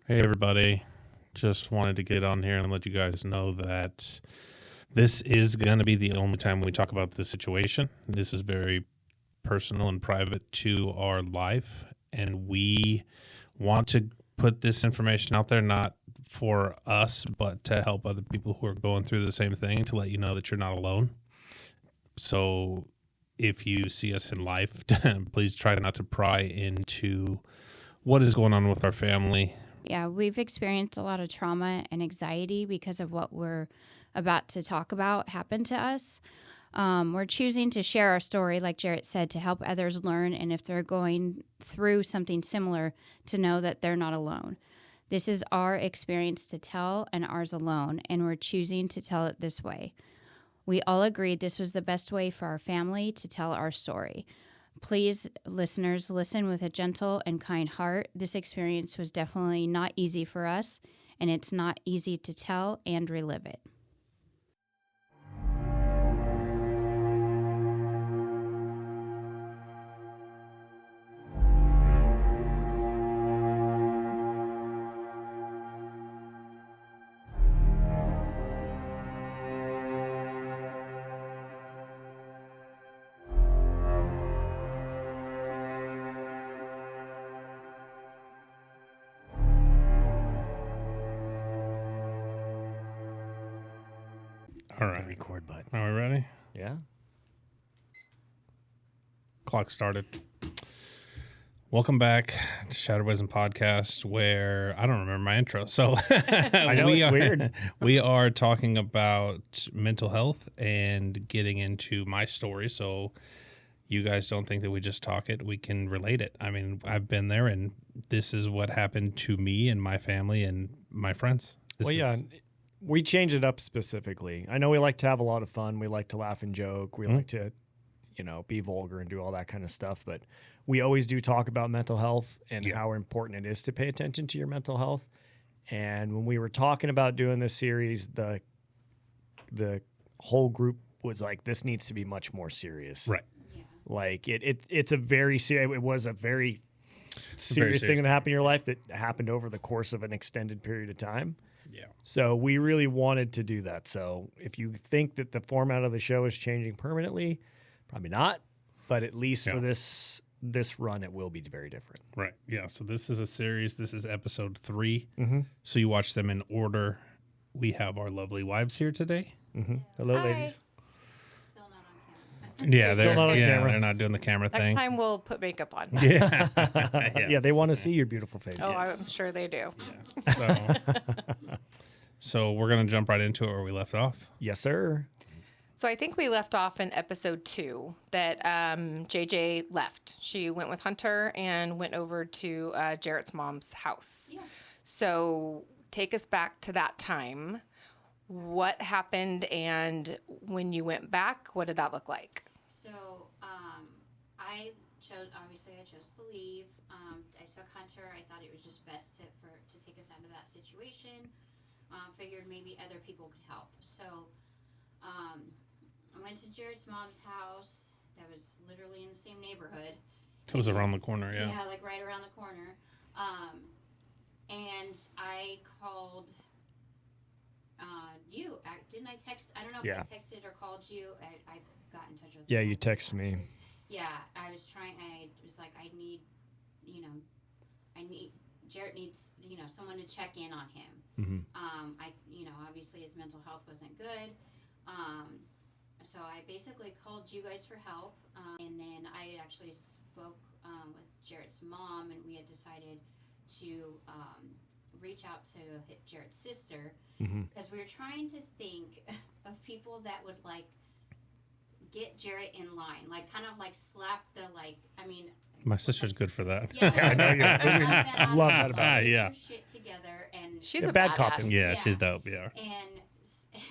Hey, everybody. Just wanted to get on here and let you guys know that this is going to be the only time we talk about this situation. This is very personal and private to our life, and we want to put this information out there, not for us, but to help other people who are going through the same thing, to let you know that you're not alone. So if you see us in life, please try not to pry into what is going on with our family. Yeah, we've experienced a lot of trauma and anxiety because of what we're about to talk about happened to us. We're choosing to share our story, like Jarrett said, to help others learn, and if they're going through something similar, to know that they're not alone. This is our experience to tell and ours alone, and we're choosing to tell it this way. We all agreed this was the best way for our family to tell our story. Please, listeners, listen with a gentle and kind heart. This experience was definitely not easy for us, and it's not easy to tell and relive it. All right. The record button. Are we ready? Yeah. Clock started. Welcome back to Shattered Wisdom Podcast, where I don't remember my intro. So I know it's weird. We are talking about mental health and getting into my story. So you guys don't think that we just talk it. We can relate it. I mean, I've been there, and this is what happened to me and my family and my friends. We change it up specifically. I know we like to have a lot of fun. We like to laugh and joke. We like to, be vulgar and do all that kind of stuff. But we always do talk about mental health and how important it is to pay attention to your mental health. And when we were talking about doing this series, the whole group was like, this needs to be much more serious. Right. Yeah. Like it's a very serious, it was a very serious thing that happened in your life that happened over the course of an extended period of time. Yeah. So we really wanted to do that. So if you think that the format of the show is changing permanently, probably not. But at least for this run, it will be very different. Right. Yeah. So this is a series. This is episode 3. Mm-hmm. So you watch them in order. We have our lovely wives here today. Mm-hmm. Hello, Hi. ladies. Still not on camera. Yeah, Still not on camera. They're not doing the camera Next thing. time we'll put makeup on. Yeah. Yeah, they want to see your beautiful face. Oh, I'm sure they do. Yeah. So we're going to jump right into it where we left off. Yes, sir. So I think we left off in episode 2 that JJ left. She went with Hunter and went over to Jarrett's mom's house. Yeah. So take us back to that time. What happened, and when you went back, what did that look like? So I chose to leave. I took Hunter. I thought it was just best to take us out of that situation. Figured maybe other people could help. So I went to Jarrett's mom's house. That was literally in the same neighborhood. It was around the corner, yeah. Yeah, like right around the corner. And I called you. Didn't I text? I don't know if I texted or called you. I got in touch with Yeah, you texted me. Yeah, I was like, Jarrett needs, someone to check in on him. Mm-hmm. Obviously his mental health wasn't good. So I basically called you guys for help. And then I actually spoke with Jarrett's mom, and we had decided to reach out to Jarrett's sister, because we were trying to think of people that would get Jarrett in line, kind of slap the My sister's good for that. Yeah, I know you love that about it. Yeah. Shit together, and She's a a bad badass. cop. Yeah, she's dope, yeah.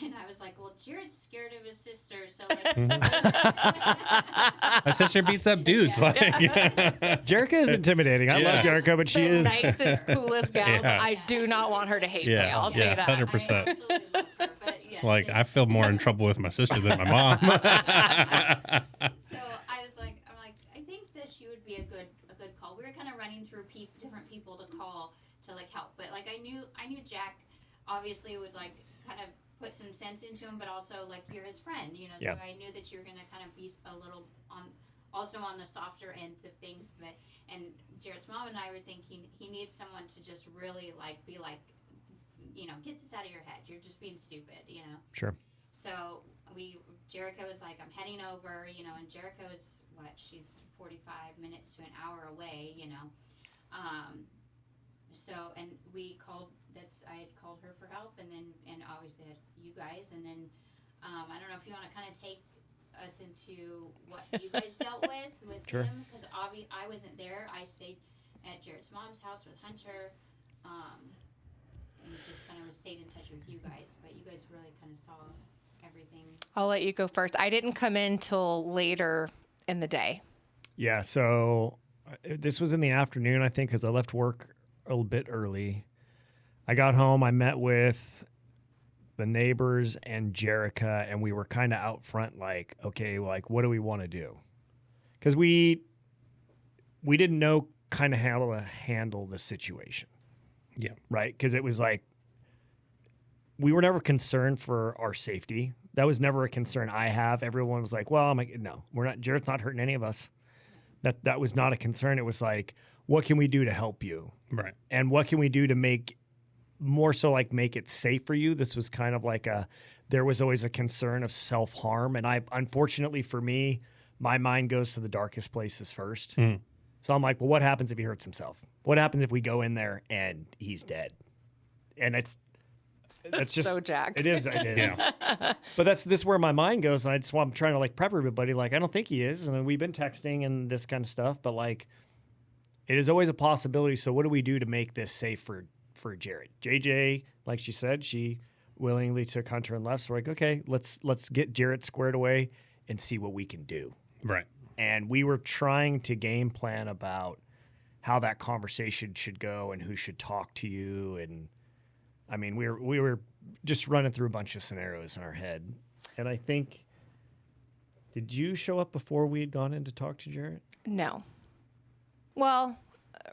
and I was like, well, Jarrett's scared of his sister, so My sister beats up dudes. Jerica is intimidating. I love Jerica, but she the is nicest, coolest gal. Yeah. But I do not want her to hate me. I'll say that. 100%. I absolutely love her, but yeah, I feel more in trouble with my sister than my mom. So I was like, I think that she would be a good call. We were kind of running through different people to call to help But like I knew Jack obviously would like kind of put some sense into him, but also like you're his friend, you know. So I knew that you were gonna kind of be a little on the softer end of things. But and Jared's mom and I were thinking he needs someone to just really like be like, you know, get this out of your head. You're just being stupid, you know. Sure. So Jericho was like, I'm heading over, you know, and Jericho is she's 45 minutes to an hour away, you know. So, and I had called her for help, and obviously had you guys, and then, I don't know if you want to kind of take us into what you guys dealt with sure. him, because I wasn't there. I stayed at Jared's mom's house with Hunter, and just kind of stayed in touch with you guys, but you guys really kind of saw everything. I'll let you go first. I didn't come in till later in the day. Yeah, so this was in the afternoon, I think, because I left work a little bit early. I got home, I met with the neighbors and Jerica, and we were kind of out front like, okay, like, what do we want to do? Because we didn't know kind of how to handle the situation. Yeah. Right? Because it was like, we were never concerned for our safety. That was never a concern I have. Everyone was like, well, I'm like, no, we're not, Jared's not hurting any of us. That was not a concern. It was like, what can we do to help you? Right. And what can we do to make it safe for you? This was kind of like there was always a concern of self-harm. And unfortunately for me, my mind goes to the darkest places first. Mm. So I'm like, well, what happens if he hurts himself? What happens if we go in there and he's dead? And that's just so Jack. It is. Yeah. But this is where my mind goes, and I'm trying to like prep everybody. Like, I don't think he is, and we've been texting and this kind of stuff. But like, it is always a possibility. So what do we do to make this safe for Jared? JJ, like she said, she willingly took Hunter and left. So we're like, okay, let's get Jared squared away and see what we can do. Right. And we were trying to game plan about how that conversation should go and who should talk to you. And I mean, we were just running through a bunch of scenarios in our head. And I think, did you show up before we had gone in to talk to Jared? No. Well,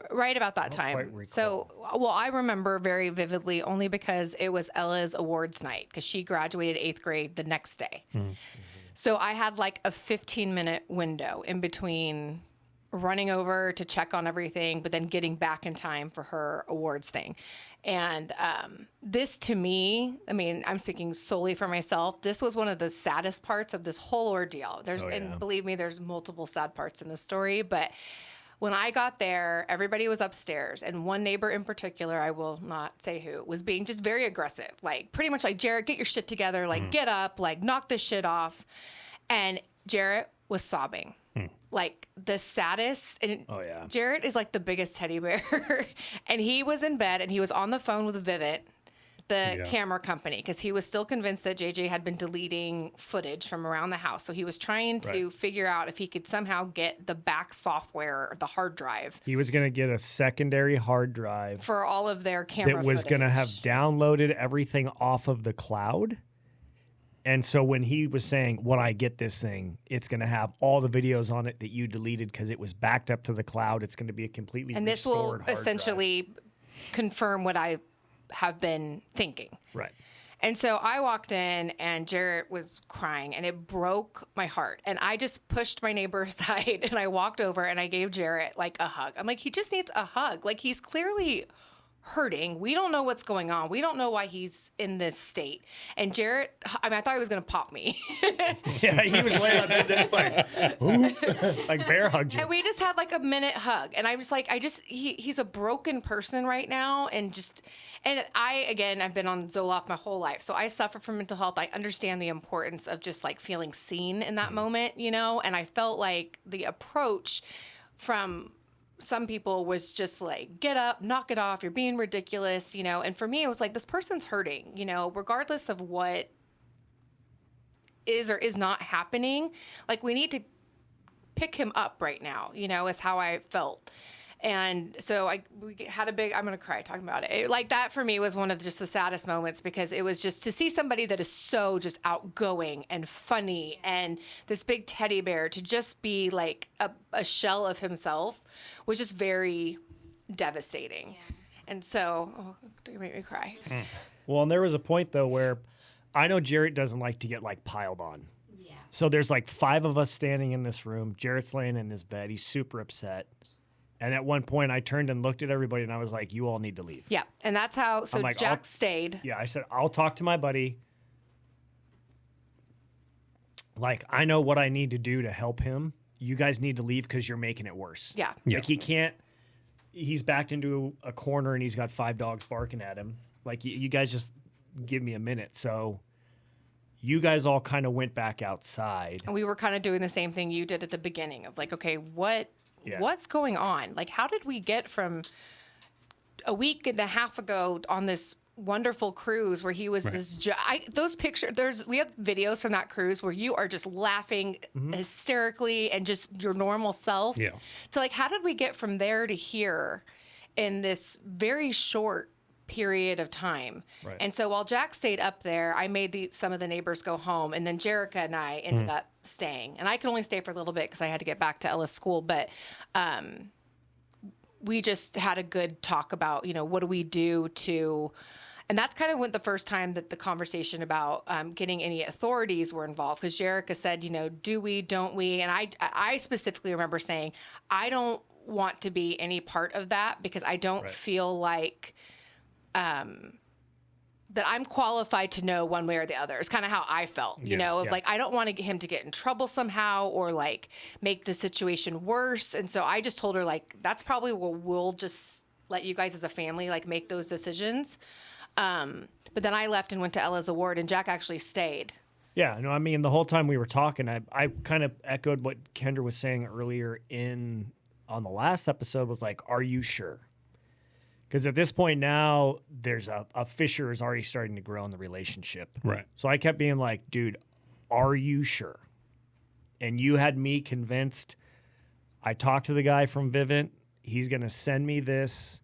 right about that time. So, I remember very vividly only because it was Ella's awards night because she graduated 8th grade the next day. Mm-hmm. So I had like a 15-minute window in between running over to check on everything, but then getting back in time for her awards thing. And this to me, I mean, I'm speaking solely for myself. This was one of the saddest parts of this whole ordeal. And believe me, there's multiple sad parts in the story, but when I got there, everybody was upstairs, and one neighbor in particular, I will not say who, was being just very aggressive, like pretty much like, Jared, get your shit together, like get up, like knock this shit off. And Jared was sobbing, like the saddest. And Jared is like the biggest teddy bear, and he was in bed, and he was on the phone with Vivint, the camera company, because he was still convinced that JJ had been deleting footage from around the house. So he was trying to figure out if he could somehow get the back software, the hard drive. He was going to get a secondary hard drive for all of their camera that was going to have downloaded everything off of the cloud. And so when he was saying, when I get this thing, it's going to have all the videos on it that you deleted because it was backed up to the cloud. It's going to be a completely and this will essentially confirm what I have been thinking. Right. And so I walked in and Jared was crying and it broke my heart. And I just pushed my neighbor aside and I walked over and I gave Jared like a hug. I'm like, he just needs a hug. Like, he's clearly hurting. We don't know what's going on. We don't know why he's in this state. And Jared, I mean, I thought he was going to pop me. Yeah, he was laying on bed just like bear hugged you. And we just had like a minute hug. And I was like, he's a broken person right now. And I've been on Zoloft my whole life. So I suffer from mental health. I understand the importance of just like feeling seen in that moment, you know? And I felt like the approach from some people was just like, get up, knock it off, you're being ridiculous, you know? And for me, it was like, this person's hurting, you know, regardless of what is or is not happening. Like, we need to pick him up right now, you know, is how I felt. And so we had I'm going to cry talking about it. Like, that for me was one of just the saddest moments, because it was just to see somebody that is so just outgoing and funny and this big teddy bear to just be like a shell of himself was just very devastating. Yeah. And so, don't make me cry. Well, and there was a point though where I know Jarrett doesn't like to get like piled on. Yeah. So there's like 5 of us standing in this room. Jarrett's laying in his bed. He's super upset. And at one point I turned and looked at everybody and I was like, you all need to leave. Yeah. And that's how, so like, Jack stayed. Yeah. I said, I'll talk to my buddy. Like, I know what I need to do to help him. You guys need to leave because you're making it worse. Yeah. Like he's backed into a corner and he's got 5 dogs barking at him. Like, you guys just give me a minute. So you guys all kind of went back outside. And we were kind of doing the same thing you did at the beginning of like, okay, what's going on? Like, how did we get from a week and a half ago on this wonderful cruise where he was those pictures, we have videos from that cruise where you are just laughing hysterically and just your normal self. Yeah. So like, how did we get from there to here in this very short period of time? Right. And so while Jack stayed up there, I made some of the neighbors go home, and then Jerica and I ended up staying. And I could only stay for a little bit because I had to get back to Ella's school, but we just had a good talk about, what do we do to... And that's kind of when the first time that the conversation about getting any authorities were involved, because Jerica said, do we, don't we? And I specifically remember saying, I don't want to be any part of that because I don't feel like that I'm qualified to know one way or the other. It's kind of how I felt, like, I don't want him to get in trouble somehow or like make the situation worse. And so I just told her, like, that's probably what we'll just let you guys as a family, like, make those decisions. But then I left and went to Ella's award, and Jack actually stayed. Yeah, no, I mean, the whole time we were talking, I kind of echoed what Kendra was saying earlier on the last episode, was like, are you sure? Because at this point now, there's a fissure is already starting to grow in the relationship. Right. So I kept being like, dude, are you sure? And you had me convinced. I talked to the guy from Vivint. He's going to send me this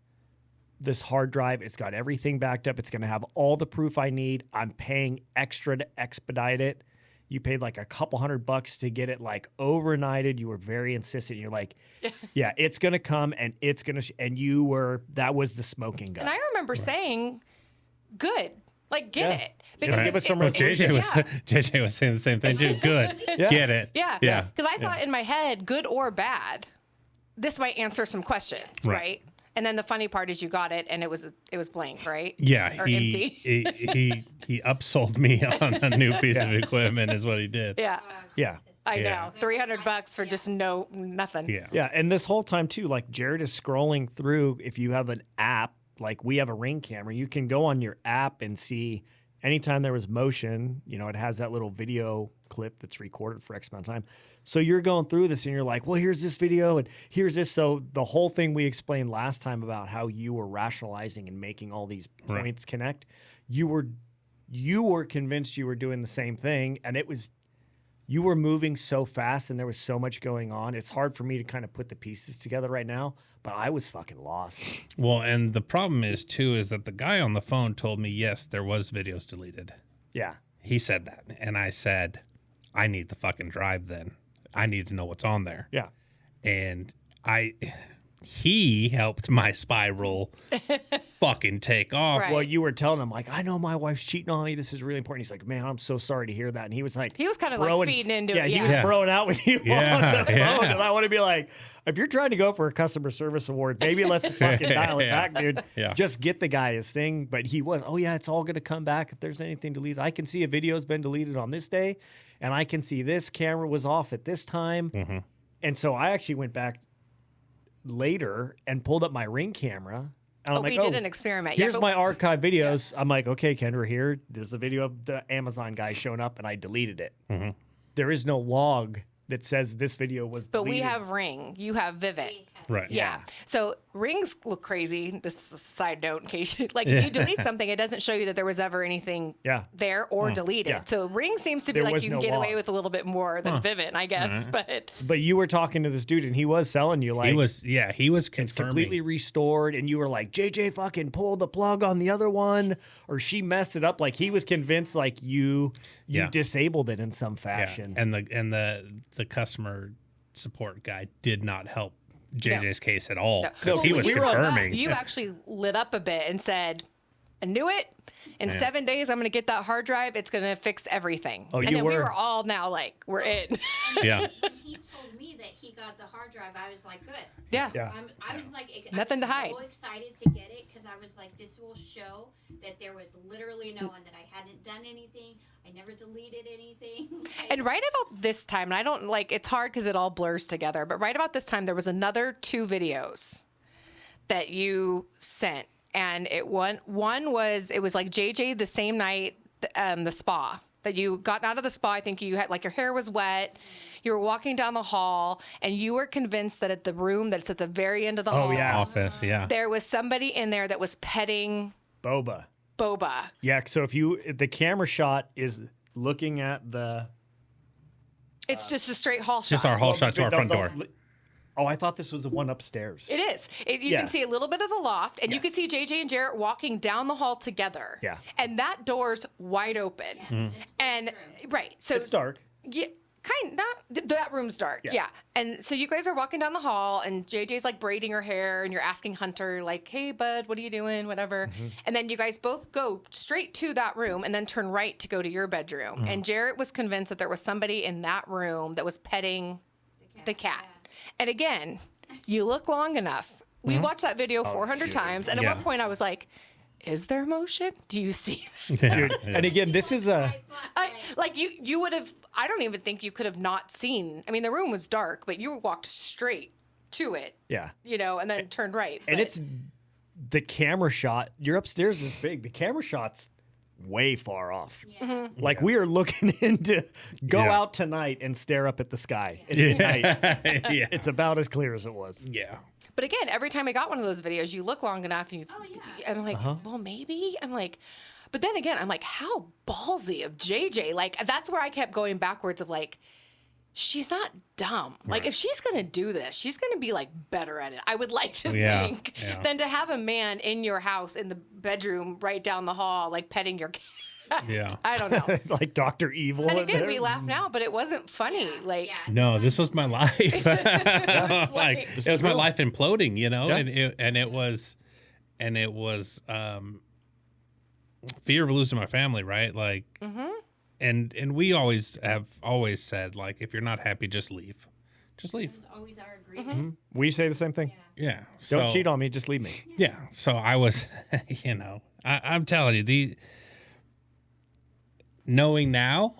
hard drive. It's got everything backed up. It's going to have all the proof I need. I'm paying extra to expedite it. You paid like a couple $100 to get it like overnighted. You were very insistent. You're like, yeah, it's going to come, and it's going to, that was the smoking gun. And I remember saying, good, like, get it. Because give us some JJ was saying the same thing too. Good. Get it. Yeah. Because I thought in my head, good or bad, this might answer some questions, right? And then the funny part is you got it, and it was blank, right? Yeah, or empty. he upsold me on a new piece of equipment, is what he did. Yeah. I know, $300 for just nothing. Yeah, and this whole time too, like, Jared is scrolling through. If you have an app, like we have a Ring camera, you can go on your app and see anytime there was motion. It has that little video clip that's recorded for X amount of time. So you're going through this and you're like, well, here's this video and here's this. So the whole thing we explained last time about how you were rationalizing and making all these points connect, you were convinced you were doing the same thing, and you were moving so fast and there was so much going on. It's hard for me to kind of put the pieces together right now, but I was fucking lost. Well, and the problem is that the guy on the phone told me, yes, there was videos deleted. Yeah. He said that. And I said, I need the fucking drive then. I need to know what's on there. Yeah. And he helped my spiral fucking take off. Right. Well, you were telling him, like, I know my wife's cheating on me. This is really important. He's like, man, I'm so sorry to hear that. And he was like, he was kind of like feeding into it. He was throwing out with you on the phone. And I want to be like, if you're trying to go for a customer service award, maybe let's fucking dial it back, dude. Yeah. Just get the guy his thing. But he was, it's all going to come back if there's anything deleted. I can see a video's been deleted on this day, and I can see this camera was off at this time. Mm-hmm. And so I actually went back later and pulled up my Ring camera. And I'm like, we did an experiment. Here's my archive videos. I'm like, okay, Kendra, here. There's a video of the Amazon guy showing up, and I deleted it. Mm-hmm. There is no log that says this video was deleted. But we have Ring. You have Vivint. Right. Yeah. So Rings look crazy. This is a side note in case if you delete something, it doesn't show you that there was ever anything there or deleted. Yeah. So Ring seems to be like you can get away with a little bit more than Vivint, I guess. But you were talking to this dude, and he was selling you like he was confirming. It's completely restored, and you were like, JJ fucking pulled the plug on the other one, or she messed it up. Like, he was convinced like you disabled it in some fashion. Yeah. And the customer support guy did not help JJ's case at all No. because he was confirming. You actually lit up a bit and said, I knew it. In 7 days, I'm going to get that hard drive. It's going to fix everything. Oh, and you then were? we were all now like, we're in. Yeah. When he told me that he got the hard drive, I was like, good. Yeah. I was like, Nothing to I was hide. so excited to get it because I was like, this will show that there was literally no one, that I hadn't done anything. I never deleted anything. And right about this time, and I don't like, it's hard because it all blurs together, but right about this time, there was another 2 videos that you sent. And one was, it was like JJ the same night, the spa that you got out of the spa. I think you had like your hair was wet. You were walking down the hall and you were convinced that at the room that's at the very end of the hall, Office, yeah. there was somebody in there that was petting Boba. Yeah. So if the camera shot is looking at the, It's just a straight hall shot. Just our hall shot to our front door. Oh, I thought this was the one upstairs. It is. You can see a little bit of the loft, and you can see JJ and Jarrett walking down the hall together. Yeah. And that door's wide open. And right, so It's dark. Yeah, that room's dark. Yeah. And so you guys are walking down the hall, and JJ's like braiding her hair, and you're asking Hunter like, "Hey, bud, what are you doing?" Whatever. And then you guys both go straight to that room, and then turn right to go to your bedroom. And Jarrett was convinced that there was somebody in that room that was petting the cat. And again, you look long enough. We watched that video 400 times, and at one point I was like, is there motion? Do you see that? Dude, and again, this is a... you would have, I don't even think you could have not seen. I mean, the room was dark, but you walked straight to it. Yeah. And then turned right. And it's the camera shot. Your upstairs is big. The camera shot's way far off. Yeah. Like we are looking into go out tonight and stare up at the sky. At night. It's about as clear as it was. Yeah. But again, every time I got one of those videos, you look long enough and you, I'm like, well, maybe. I'm like, but then again, I'm like, how ballsy of JJ. Like, that's where I kept going backwards of like, she's not dumb. Like, if she's going to do this, she's going to be like better at it. I would like to think than to have a man in your house in the bedroom right down the hall, like petting your cat. Yeah. I don't know. Like Dr. Evil. And again, we laugh now, but it wasn't funny. No, this was my life. Like it was my real. life imploding, you know, Yeah. and it was fear of losing my family, right? Like, and we have always said, like, if you're not happy, just leave. Just leave. It was always our agreement. We say the same thing. Yeah. Don't So- cheat on me. Just leave me. Yeah. So I was, I'm telling you, knowing now,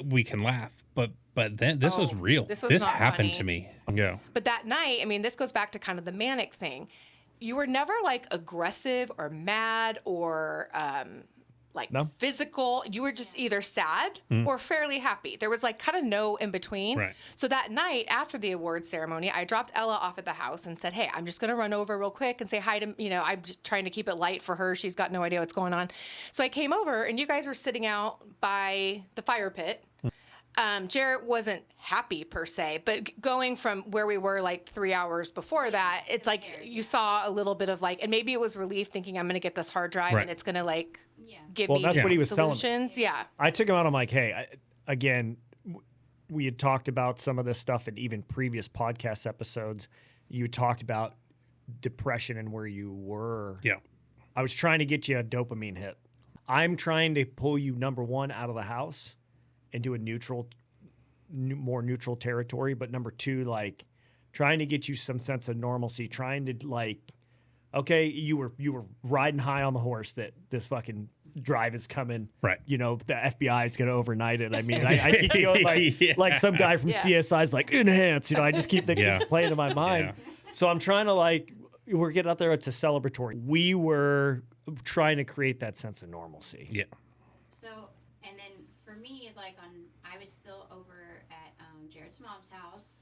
we can laugh, but then this was real. this was not happened funny. to me. Yeah. But that night, I mean, this goes back to kind of the manic thing. You were never like aggressive or mad or physical. You were just either sad or fairly happy. There was like kind of no in between. Right. So that night after the awards ceremony, I dropped Ella off at the house and said, hey, I'm just going to run over real quick and say hi to, I'm just trying to keep it light for her. She's got no idea what's going on. So I came over and you guys were sitting out by the fire pit. Jarrett wasn't happy per se, but going from where we were like 3 hours before that, it's like you saw a little bit of like, and maybe it was relief thinking I'm going to get this hard drive and it's going to like give me that's what he was telling me. solutions. Yeah. I took him out. I'm like, hey, we had talked about some of this stuff in even previous podcast episodes. You talked about depression and where you were. Yeah. I was trying to get you a dopamine hit. I'm trying to pull you, number one, out of the house into a more neutral territory. But number two, like trying to get you some sense of normalcy, trying to like, okay, you were riding high on the horse that this fucking drive is coming. Right. The FBI is going to overnight it. I mean, I feel like some guy from CSI is like, enhance, I just keep thinking it's playing in my mind. Yeah. So I'm trying to we're getting out there. It's a celebratory. We were trying to create that sense of normalcy. Yeah. So, and then for me, I was still over at Jared's mom's house.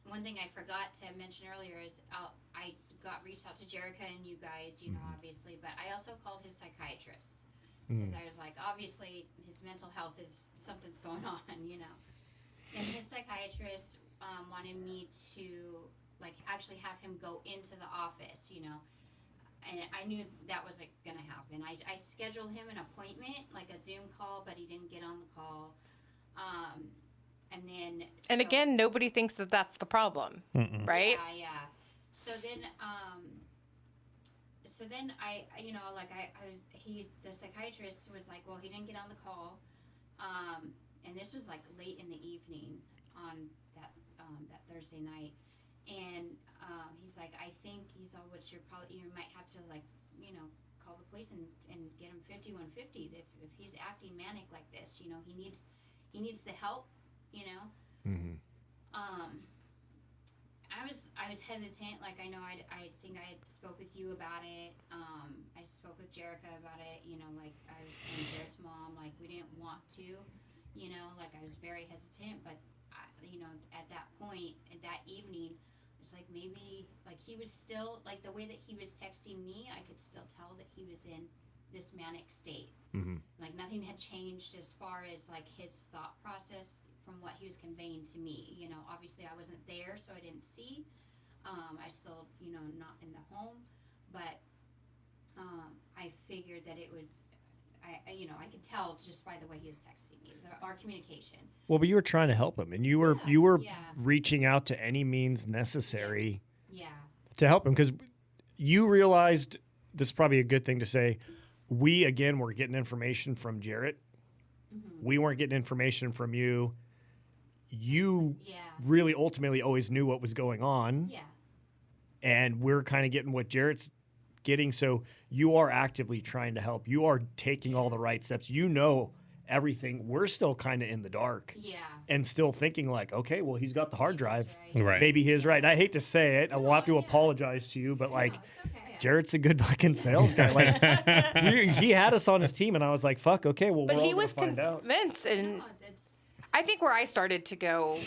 One thing I forgot to mention earlier is I reached out to Jerica and you guys, obviously, but I also called his psychiatrist because I was like, obviously, his mental health is something's going on, And his psychiatrist wanted me to actually have him go into the office, And I knew that was going to happen. I scheduled him an appointment, like a Zoom call, but he didn't get on the call. And then, and again, nobody thinks that that's the problem, right? Yeah. So then I the psychiatrist was like, well, he didn't get on the call. And this was like late in the evening on that Thursday night. And he's like, I think you might have to call the police and get him 5150 if he's acting manic like this. He needs the help. Mm-hmm. I was hesitant. Like, I know I think I spoke with you about it. I spoke with Jerica about it. Like, I was and Jared's mom. Like, we didn't want to. Like, I was very hesitant. But at that point, at that evening, it's like maybe like he was still like the way that he was texting me. I could still tell that he was in this manic state. Mm-hmm. Like, nothing had changed as far as like his thought process from what he was conveying to me. Obviously I wasn't there, so I didn't see. I still, not in the home, but I figured that it would. I could tell just by the way he was texting me, our communication. Well, but you were trying to help him, and you were reaching out to any means necessary to help him, because you realized this is probably a good thing to say. We again were getting information from Jarrett. Mm-hmm. We weren't getting information from you. You really ultimately always knew what was going on. Yeah. And we're kind of getting what Jarrett's getting. So you are actively trying to help. You are taking all the right steps. Everything. We're still kind of in the dark. Yeah. And still thinking like, okay, well, he's got the hard drive. Right. Maybe he is right. I hate to say it. I will have to apologize to you, but like, okay. Jarrett's a good fucking sales guy. Like, he had us on his team, and I was like, fuck, okay, well, But we're he all was gonna find out. convinced, and I think where I started to go,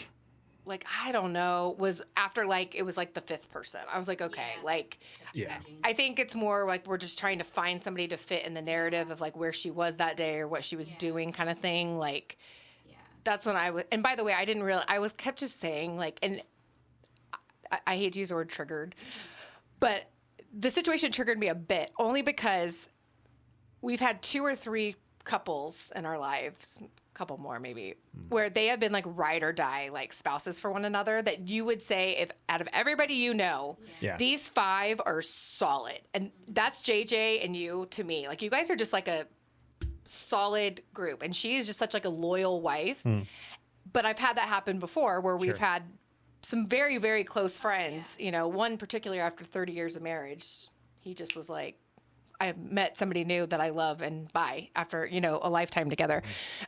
like, I don't know, was after, like, it was, like, the fifth person. I was like, okay, I think it's more like we're just trying to find somebody to fit in the narrative of, like, where she was that day or what she was doing kind of thing. Like, that's when I was, and by the way, I didn't realize, kept just saying, like, and I hate to use the word triggered, but the situation triggered me a bit, only because we've had 2 or 3 couples in our lives, couple more maybe, where they have been like ride or die, like spouses for one another, that you would say, if out of everybody these 5 are solid. And that's JJ and you to me. Like, you guys are just like a solid group, and she is just such like a loyal wife. But I've had that happen before, where we've had some very, very close friends. One particular, after 30 years of marriage, he just was like, I met somebody new that I love and buy after, a lifetime together.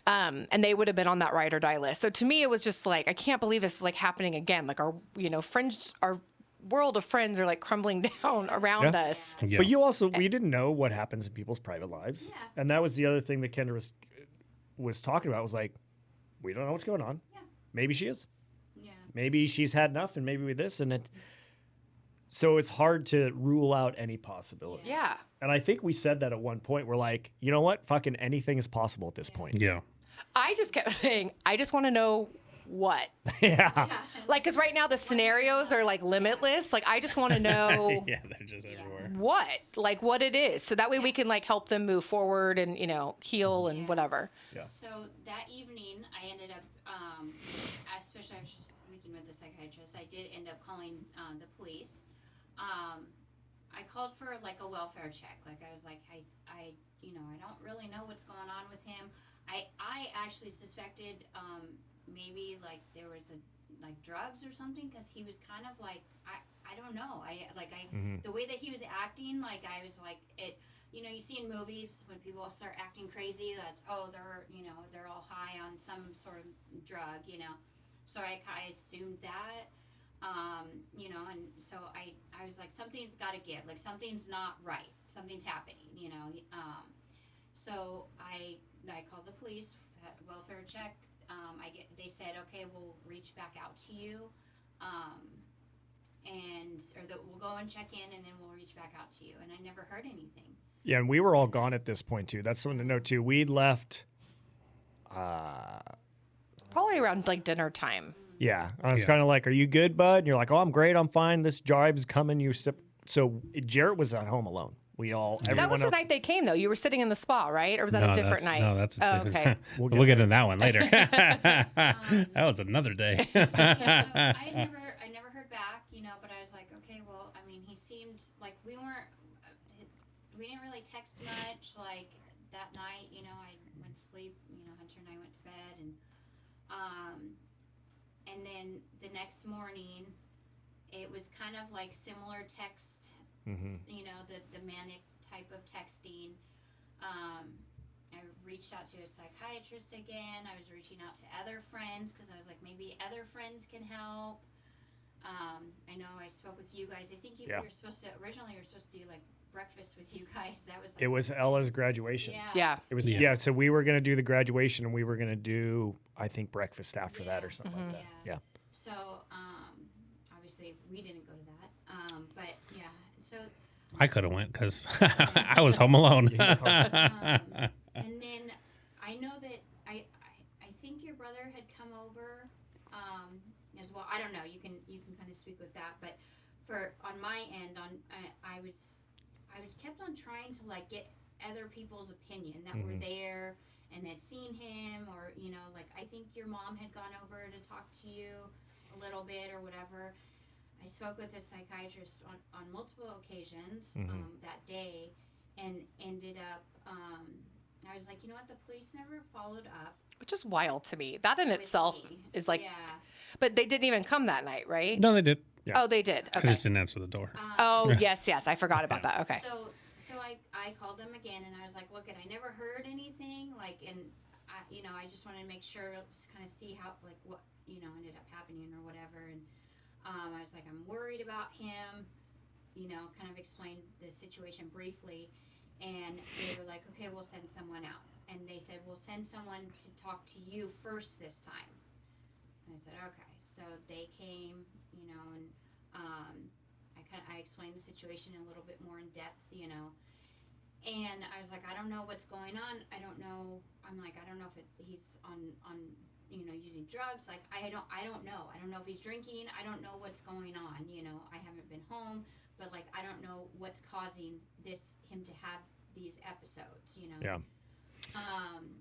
And they would have been on that ride or die list. So to me, it was just like, I can't believe this is like happening again. Like, our, friends, our world of friends are like crumbling down around us. Yeah. But you also, we didn't know what happens in people's private lives. Yeah. And that was the other thing that Kendra was talking about, was like, we don't know what's going on. Yeah. Maybe she is. Yeah. Maybe she's had enough, and maybe with this, and it. So it's hard to rule out any possibility. Yeah. And I think we said that at one point. We're like, you know what? Fucking anything is possible at this point. Yeah. I just kept saying, I just want to know what. Yeah. Like, because right now the scenarios are like limitless. Like, I just want to know. Yeah, they're just everywhere. What it is. So that way we can like help them move forward and, heal and whatever. Yeah. So that evening I ended up, especially I was just speaking with the psychiatrist, I did end up calling the police. I called for like a welfare check. Like, I was like, I don't really know what's going on with him. I actually suspected maybe like there was like drugs or something, because he was kind of like, I don't know. The way that he was acting, like, I was like, it. You see in movies when people start acting crazy, that's they're all high on some sort of drug. So I assumed that. And so I was like, something's got to give, like, something's not right, something's happening, so I called the police, welfare check. They said, okay, we'll reach back out to you, we'll go and check in, and then we'll reach back out to you. And I never heard anything. Yeah, and we were all gone at this point too. That's something to know too. We'd left probably around like dinner time. Yeah, I was kind of like, "Are you good, bud?" And you're like, "Oh, I'm great. I'm fine. This drive's coming." So Jarrett was at home alone. Everyone That was the else, night they came, though. You were sitting in the spa, right? Or was that a different night? No, that's a different. okay. We'll get into that one later. That was another day. Yeah, so I never heard back, but I was like, okay, well, I mean, he seemed like we didn't really text much. Like that night, I went to sleep. Hunter and I went to bed, and then the next morning, it was kind of like similar text. The manic type of texting. I reached out to a psychiatrist again. I was reaching out to other friends because I was like, maybe other friends can help. I know I spoke with you guys. I think you were supposed to do like breakfast with you guys. That was. Like, it was Ella's graduation. Yeah. It was. Yeah. So we were gonna do the graduation, and we were gonna do, I think, breakfast after that or something like that. Yeah. So obviously we didn't go to that. But yeah. So. I could have went because I was home alone. And then I know that I think your brother had come over as well. I don't know. You can kind of speak with that, but on my end, I was kept on trying to like get other people's opinion that were there and had seen him, or like I think your mom had gone over to talk to you a little bit or whatever. I spoke with a psychiatrist on multiple occasions that day, and ended up. I was like, you know what? The police never followed up. Which is wild to me. That in itself is like. Yeah. But they didn't even come that night, right? No, they did. Yeah. Oh, they did. I Okay. just didn't answer the door. Yes. I forgot about that. Okay. So I called them again, and I was like, look, I never heard anything. Like, and I just wanted to make sure, kind of see how, like, what ended up happening or whatever. And I was like, I'm worried about him. Kind of explained the situation briefly, and they were like, okay, we'll send someone out. And they said, we'll send someone to talk to you first this time. And I said, okay. So they came, and I explained the situation a little bit more in depth, and I was like, I don't know what's going on. I don't know. I'm like, I don't know if he's on using drugs. Like, I don't know. I don't know if he's drinking. I don't know what's going on. I haven't been home, but like, I don't know what's causing him to have these episodes, Yeah.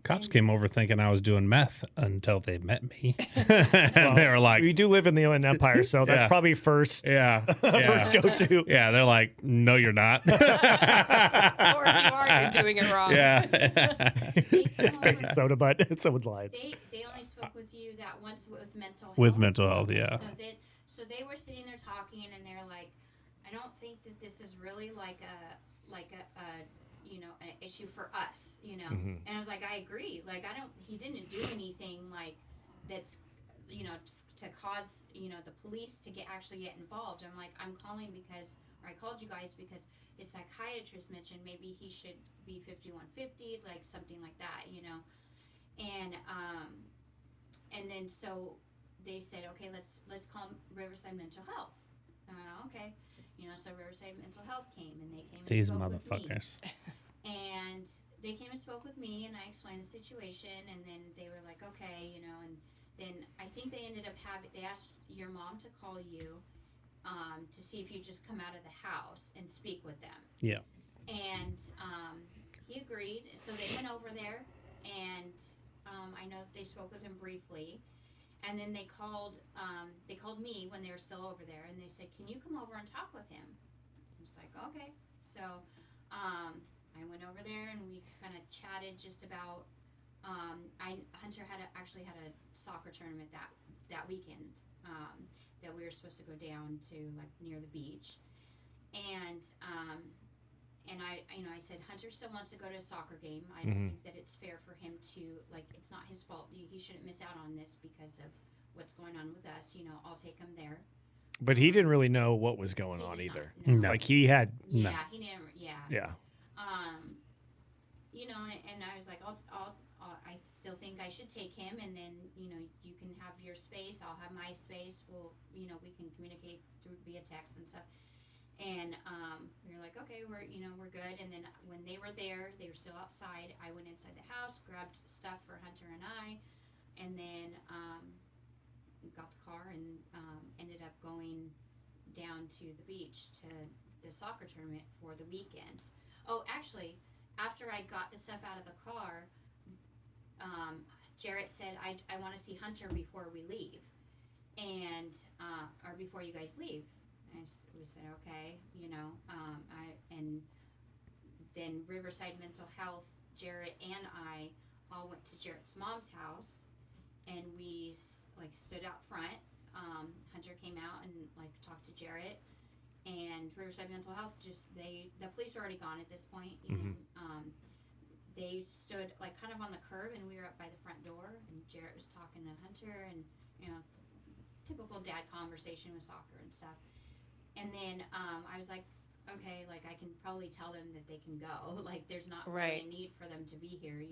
Cops came over thinking I was doing meth until they met me. And they were like, We do live in the Inland Empire, so that's probably first first go-to. Yeah, they're like, no, you're not. Or if you are, you're doing it wrong. It's baking soda, but someone's lying. They only spoke with you that once with mental health. With mental health, yeah. So they were sitting there talking, and they're like, I don't think that this is really like a an issue for us, And I was like, I agree. Like, he didn't do anything like that's, to cause, the police to actually get involved. I'm like, I called you guys because his psychiatrist mentioned maybe he should be 5150, like something like that, and then so they said, okay, let's call Riverside Mental Health. Okay. So Riverside Mental Health came, and they came and These spoke motherfuckers. with me. And they came and spoke with me, and I explained the situation, and then they were like, okay, and then I think they ended up they asked your mom to call you to see if you'd just come out of the house and speak with them. Yeah. And he agreed, so they went over there, and I know they spoke with him briefly. And then they called me when they were still over there, and they said, can you come over and talk with him? I was like, okay. So I went over there, and we kind of chatted just about, Hunter actually had a soccer tournament that weekend that we were supposed to go down to, like, near the beach. And I said, Hunter still wants to go to a soccer game. I don't think that it's fair for him to, like, it's not his fault. He shouldn't miss out on this because of what's going on with us. I'll take him there. But he didn't really know what was going on either. Not, no. No. Like, he had... Yeah, he didn't. Yeah. Yeah. And I was like, I still think I should take him, and then, you can have your space. I'll have my space. We can communicate via text and stuff. And we were like, okay, we're good. And then when they were there, they were still outside. I went inside the house, grabbed stuff for Hunter and I, and then got the car and ended up going down to the beach to the soccer tournament for the weekend. Oh, actually, after I got the stuff out of the car, Jarrett said, I want to see Hunter before we leave. And, or before you guys leave. And we said, okay, and then Riverside Mental Health, Jarrett and I all went to Jarrett's mom's house, and we stood out front. Hunter came out and talked to Jarrett, and Riverside Mental Health the police were already gone at this point. They stood kind of on the curb, and we were up by the front door, and Jarrett was talking to Hunter, and typical dad conversation with soccer and stuff. And then I was like, okay, I can probably tell them that they can go. There's not really a need for them to be here,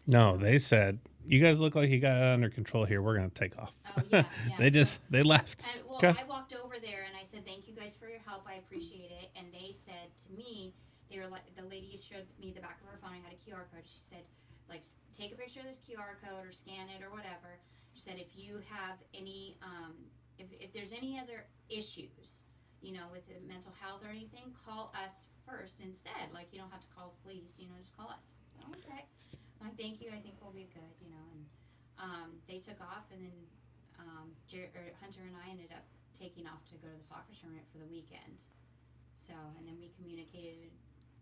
No, they said, you guys look like you got it under control here. We're going to take off. Oh, yeah. They left. And, Okay. I walked over there, and I said, thank you guys for your help. I appreciate it. And they said to me, they were the lady showed me the back of her phone. I had a QR code. She said, take a picture of this QR code or scan it or whatever. She said, if you have any, if there's any other issues, with the mental health or anything, call us first instead. You don't have to call police, just call us. Okay. Thank you. I think we'll be good, and they took off, and then Hunter and I ended up taking off to go to the soccer tournament for the weekend. So, and then we communicated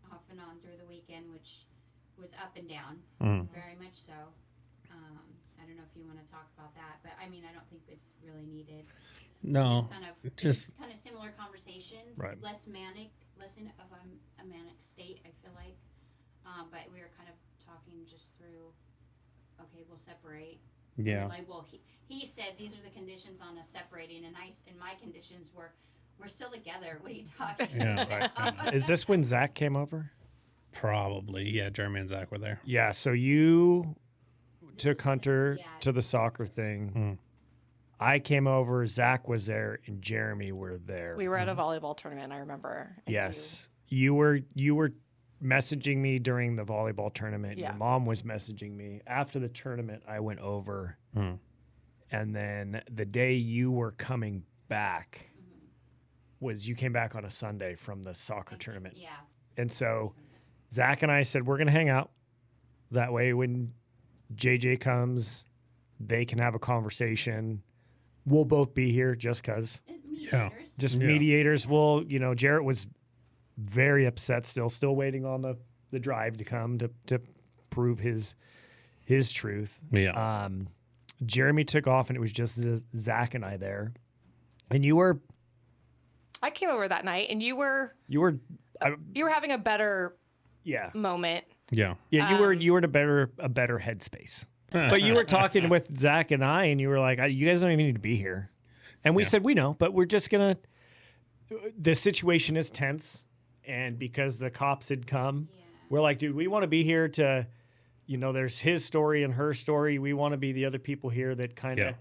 off and on through the weekend, which was up and down, very much so. I don't know if you want to talk about that, but I don't think it's really needed. No, just kind of similar conversations, right. less of a manic state, I feel like. But we were kind of talking just through, okay, we'll separate. Yeah. He said these are the conditions on us separating, and my conditions were, we're still together. What are you talking about? Right. Is this when Zach came over? Probably. Yeah, Jeremy and Zach were there. Yeah, so you took Hunter to the soccer thing. I came over, Zach was there, and Jeremy were there. We were at a volleyball tournament, I remember. Yes. You were messaging me during the volleyball tournament. Yeah. Your mom was messaging me. After the tournament, I went over. And then the day you were coming back was you came back on a Sunday from the soccer tournament. Yeah. And so Zach and I said, we're going to hang out. That way when JJ comes, they can have a conversation. We'll both be here just because. Mediators. Well, Jarrett was very upset still waiting on the drive to come to prove his truth. Yeah. Jeremy took off, and it was just Zach and I there. And I came over that night, and you were having a better moment. Yeah. Yeah, you were in a better headspace. But you were talking with Zach and I, and you were like, you guys don't even need to be here. And we said, we know, but we're just going to, the situation is tense. And because the cops had come, we're like, dude, we want to be here to, there's his story and her story. We want to be the other people here that kind of,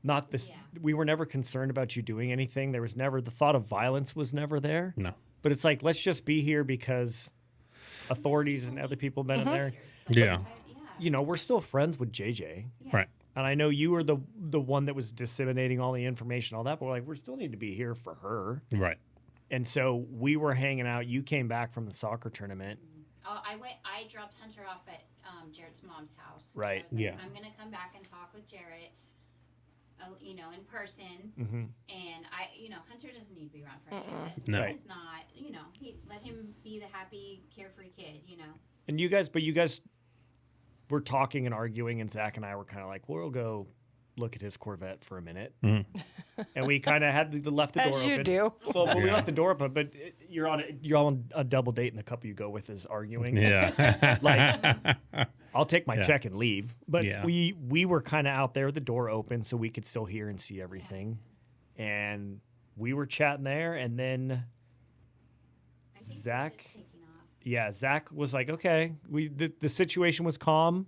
not this, we were never concerned about you doing anything. There was never, the thought of violence was never there. No. But it's like, let's just be here because authorities and other people have been in there. Yeah. We're still friends with JJ. Right. And I know you were the one that was disseminating all the information, all that, but we're like, we still need to be here for her. Right. And so we were hanging out. You came back from the soccer tournament. Oh, I dropped Hunter off at Jarrett's mom's house. Right. I was like, I'm going to come back and talk with Jarrett, in person. And Hunter doesn't need to be around for any of this. No. This is not, let him be the happy, carefree kid, And you guys were talking and arguing, and Zach and I were kind of like, we'll go look at his Corvette for a minute. And we kind of had left the door open. As you do. Well, we left the door open, but you're on a double date, and the couple you go with is arguing. Yeah. I'll take my check and leave. But we were kind of out there with the door open so we could still hear and see everything. And we were chatting there, and then Zach was like, okay, the situation was calm.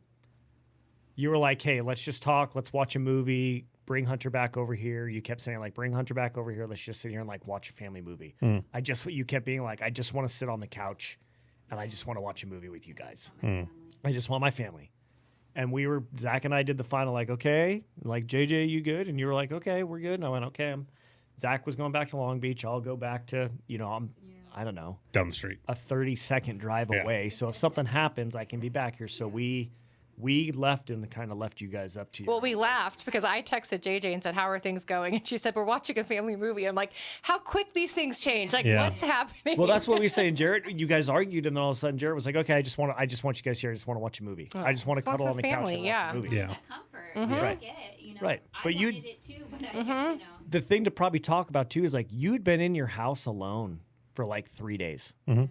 You were like, hey, let's just talk. Let's watch a movie. Bring Hunter back over here. You kept saying, bring Hunter back over here. Let's just sit here and, watch a family movie. You kept being like, I just want to sit on the couch, and I just want to watch a movie with you guys. I just want my family. And Zach and I did the final, okay, JJ, you good? And you were like, okay, we're good. And I went, okay. Zach was going back to Long Beach. I'll go back to, I don't know, Down the street. a 30-second drive Yeah. away. So if something happens, I can be back here. So we left and kind of left you guys up to you. Well, we laughed because I texted JJ and said, "How are things going?" And she said, "We're watching a family movie." I'm like, "How quick these things change! Like, Yeah. what's happening?" Well, that's what we were saying, Jarrett. You guys argued, and then all of a sudden, Jarrett was like, "Okay, I just want you guys here. I just want to watch a movie. I just want to just wants cuddle the on the couch family, and watch yeah. a movie." Yeah. That comfort. I Right. get it, you know. Right. I But you- wanted it too, but I, you know. The thing to probably talk about too is like you'd been in your house alone for like 3 days. Mm-hmm.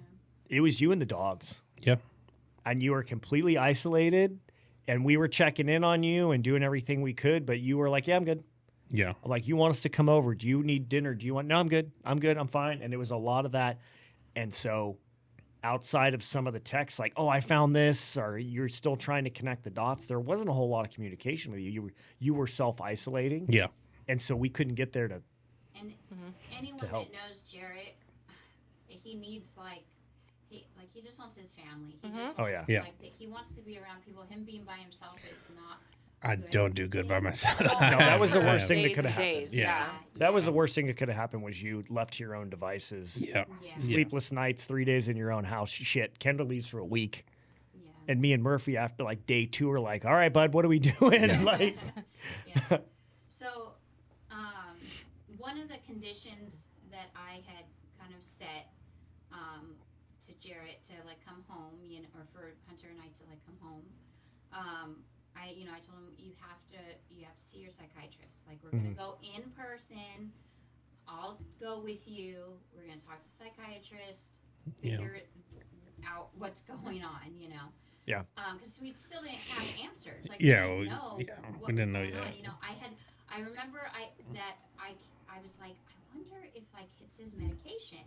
It was you and the dogs, Yeah. and you were completely isolated. And we were checking in on you and doing everything we could, but you were like, "Yeah, I'm good." Yeah. I'm like, "You want us to come over? Do you need dinner? Do you want?" "No, I'm good. I'm good. I'm fine." And it was a lot of that. And so, outside of some of the texts, like, "Oh, I found this," or you're still trying to connect the dots, there wasn't a whole lot of communication with you. You were self isolating, Yeah. and so we couldn't get there to. And anyone To help. that knows Jarrett, he needs he just wants his family. He just Oh, wants, yeah. he wants to be around people. Him being by himself is not. I good. don't do good by myself. No, that was the worst thing that Days could have and happened. days, Yeah. That was the worst thing that could have happened was you left to your own devices. Yeah. Yeah. Sleepless nights, 3 days in your own house. Shit, Kendall leaves for a week. Yeah. And me and Murphy, after like day 2, are like, "All right, bud, what are we doing?" Like, Yeah. So, one of the conditions that I had kind of set to Jarrett to like come home, you know, or for Hunter and I to like come home, I told him you have to see your psychiatrist. Like we're gonna go in person. I'll go with you. We're gonna talk to the psychiatrist, figure out what's going on. You know. Yeah. Because we still didn't have answers. Like, Yeah, we we- didn't know. yeah, what we didn't was know going yet. on. You know, I remember I was like, I wonder if like it's his medication.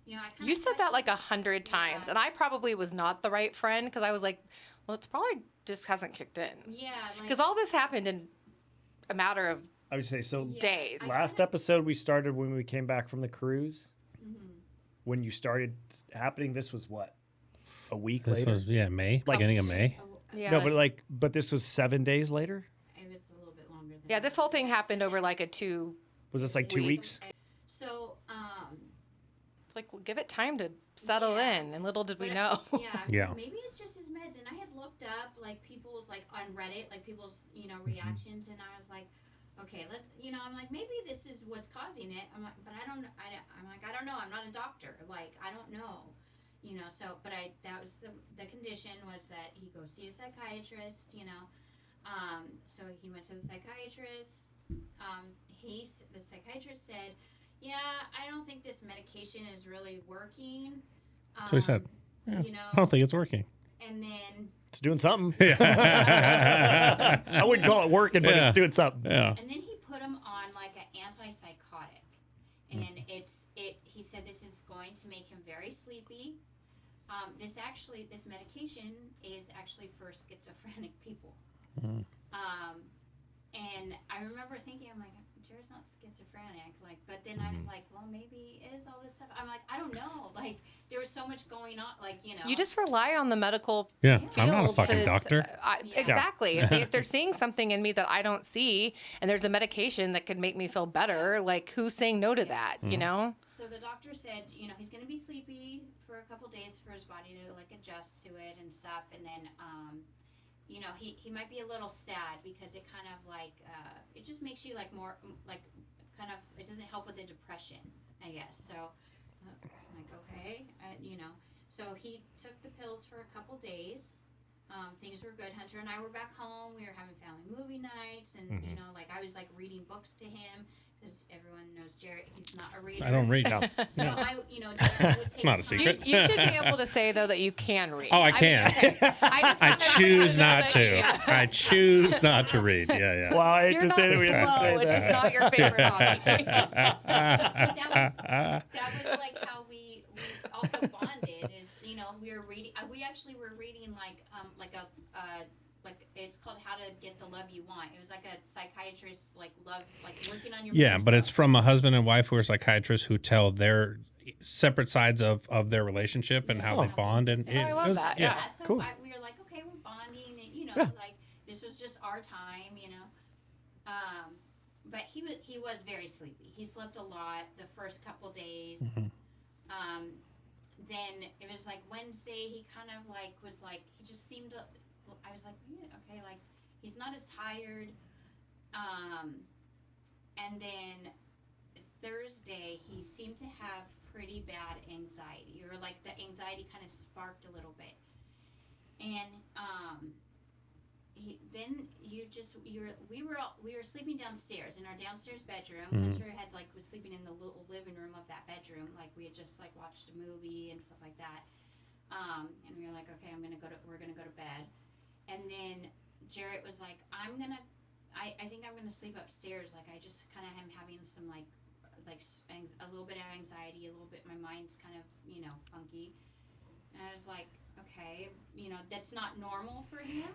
You know, I kind You of said that like 100 times, and I probably was not the right friend because I was like, "Well, it's probably just hasn't kicked in." Yeah, like, Because all this happened in a matter of I would say so. Yeah. days. Last episode we started when we came back from the cruise. When you started happening, this was what, a week This later? was May, Like beginning of May. Yeah. No, but this was 7 days later. it was a little bit longer. Than Yeah, this whole thing happened over like a 2. Was this like 2 weeks? So, It's like, well, give it time to settle Yeah. in, and little did we but, know. Yeah. maybe it's just his meds. And I had looked up like people's like on Reddit, like people's reactions, and I was like, okay, I'm like, maybe this is what's causing it. I'm like, but I don't know. I don't know. I'm not a doctor. Like, I don't know. So, but that was the condition was that he go see a psychiatrist, so he went to the psychiatrist. The psychiatrist said, "Yeah, I don't think this medication is really working." That's what he said. Yeah. You know, I don't think it's working. and then It's doing something. Yeah. I wouldn't call it working, but Yeah. it's doing something. Yeah. And then he put him on like an antipsychotic, and he said this is going to make him very sleepy. This medication is actually for schizophrenic people. And I remember thinking, I'm like, Jared's not schizophrenic, like, but then I was like, well, maybe it is all this stuff. I'm like, I don't know, like, there was so much going on, like, You just rely on the medical Yeah. field. I'm not a fucking to- doctor. Yeah. Exactly. If they're seeing something in me that I don't see, and there's a medication that could make me feel better, like, who's saying no to that, you know? So the doctor said, he's going to be sleepy for a couple days for his body to like adjust to it and stuff, and then he might be a little sad because it kind of like it just makes you like more like kind of it doesn't help with the depression, I guess. So I'm like, okay, so he took the pills for a couple days. Things were good. Hunter and I were back home. We were having family movie nights, and like I was like reading books to him because everyone knows Jarrett. He's not a reader. I don't read. No. So I, Jarrett would take Not a time. secret. You should be able to say, though, that you can read. Oh, I can. okay. I I choose not to. Yeah. I choose not to read. Yeah. Well, I hate You're to not say that we have to slow. say It's that. just not your favorite hobby. that was like how we also bonded is we were reading we actually were reading like it's called How to Get the Love You Want. It was like a psychiatrist like love like working on your Yeah, marriage. but it's from a husband and wife who are psychiatrists who tell their separate sides of their relationship and how they bond. And Oh, I love that. Yeah. Yeah, so cool. we were like, okay, we're bonding, and like this was just our time, But he was very sleepy. He slept a lot the first couple days, then it was like Wednesday, he kind of like was like, he just seemed to, I was like, yeah, okay, like he's not as tired. And then Thursday, he seemed to have pretty bad anxiety, or like the anxiety kind of sparked a little bit. And we were sleeping downstairs in our downstairs bedroom. Hunter was sleeping in the little living room of that bedroom. Like we had just like watched a movie and stuff like that. And we were like, okay, we're gonna go to bed. And then Jarrett was like, I think I'm gonna sleep upstairs. Like I just kind of am having some like a little bit of anxiety, a little bit, my mind's kind of, funky. And I was like, okay, that's not normal for him.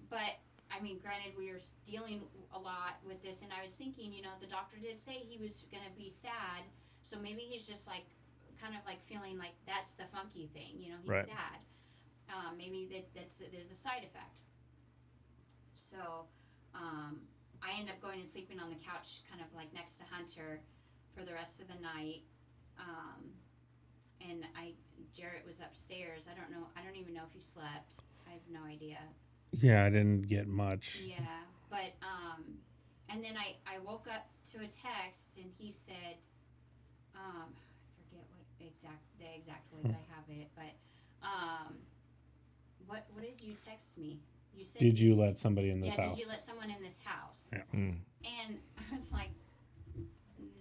But I mean, granted, we were dealing a lot with this, and I was thinking, the doctor did say he was going to be sad, so maybe he's just like, kind of like feeling like that's the funky thing, he's right. sad. Maybe there's a side effect. So, I ended up going and sleeping on the couch, kind of like next to Hunter, for the rest of the night. And Jarrett was upstairs. I don't even know if he slept. I have no idea. Yeah, I didn't get much. Yeah, but and then I woke up to a text, and he said, I forget the exact words. I have it, but what did you text me? You said, did you let somebody in this house? Did you let someone in this house? Yeah. And I was like,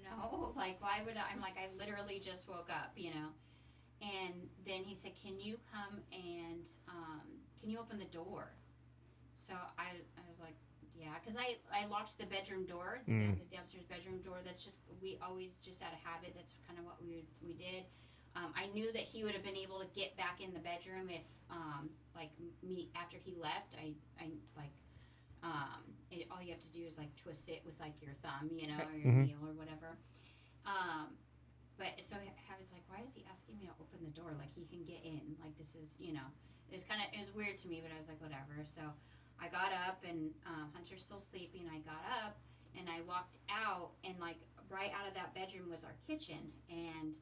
no, like why would I? I'm like, I literally just woke up, And then he said, can you come and can you open the door? So I was like, yeah, because I locked the bedroom door, the downstairs bedroom door. That's just, we always just out of habit. That's kind of what we did. I knew that he would have been able to get back in the bedroom if, me after he left. All you have to do is like twist it with like your thumb, or your heel or whatever. But so I was like, why is he asking me to open the door? Like he can get in. Like this is, it was weird to me, but I was like, whatever. So I got up, and Hunter's still sleeping. I got up and I walked out, and like right out of that bedroom was our kitchen, and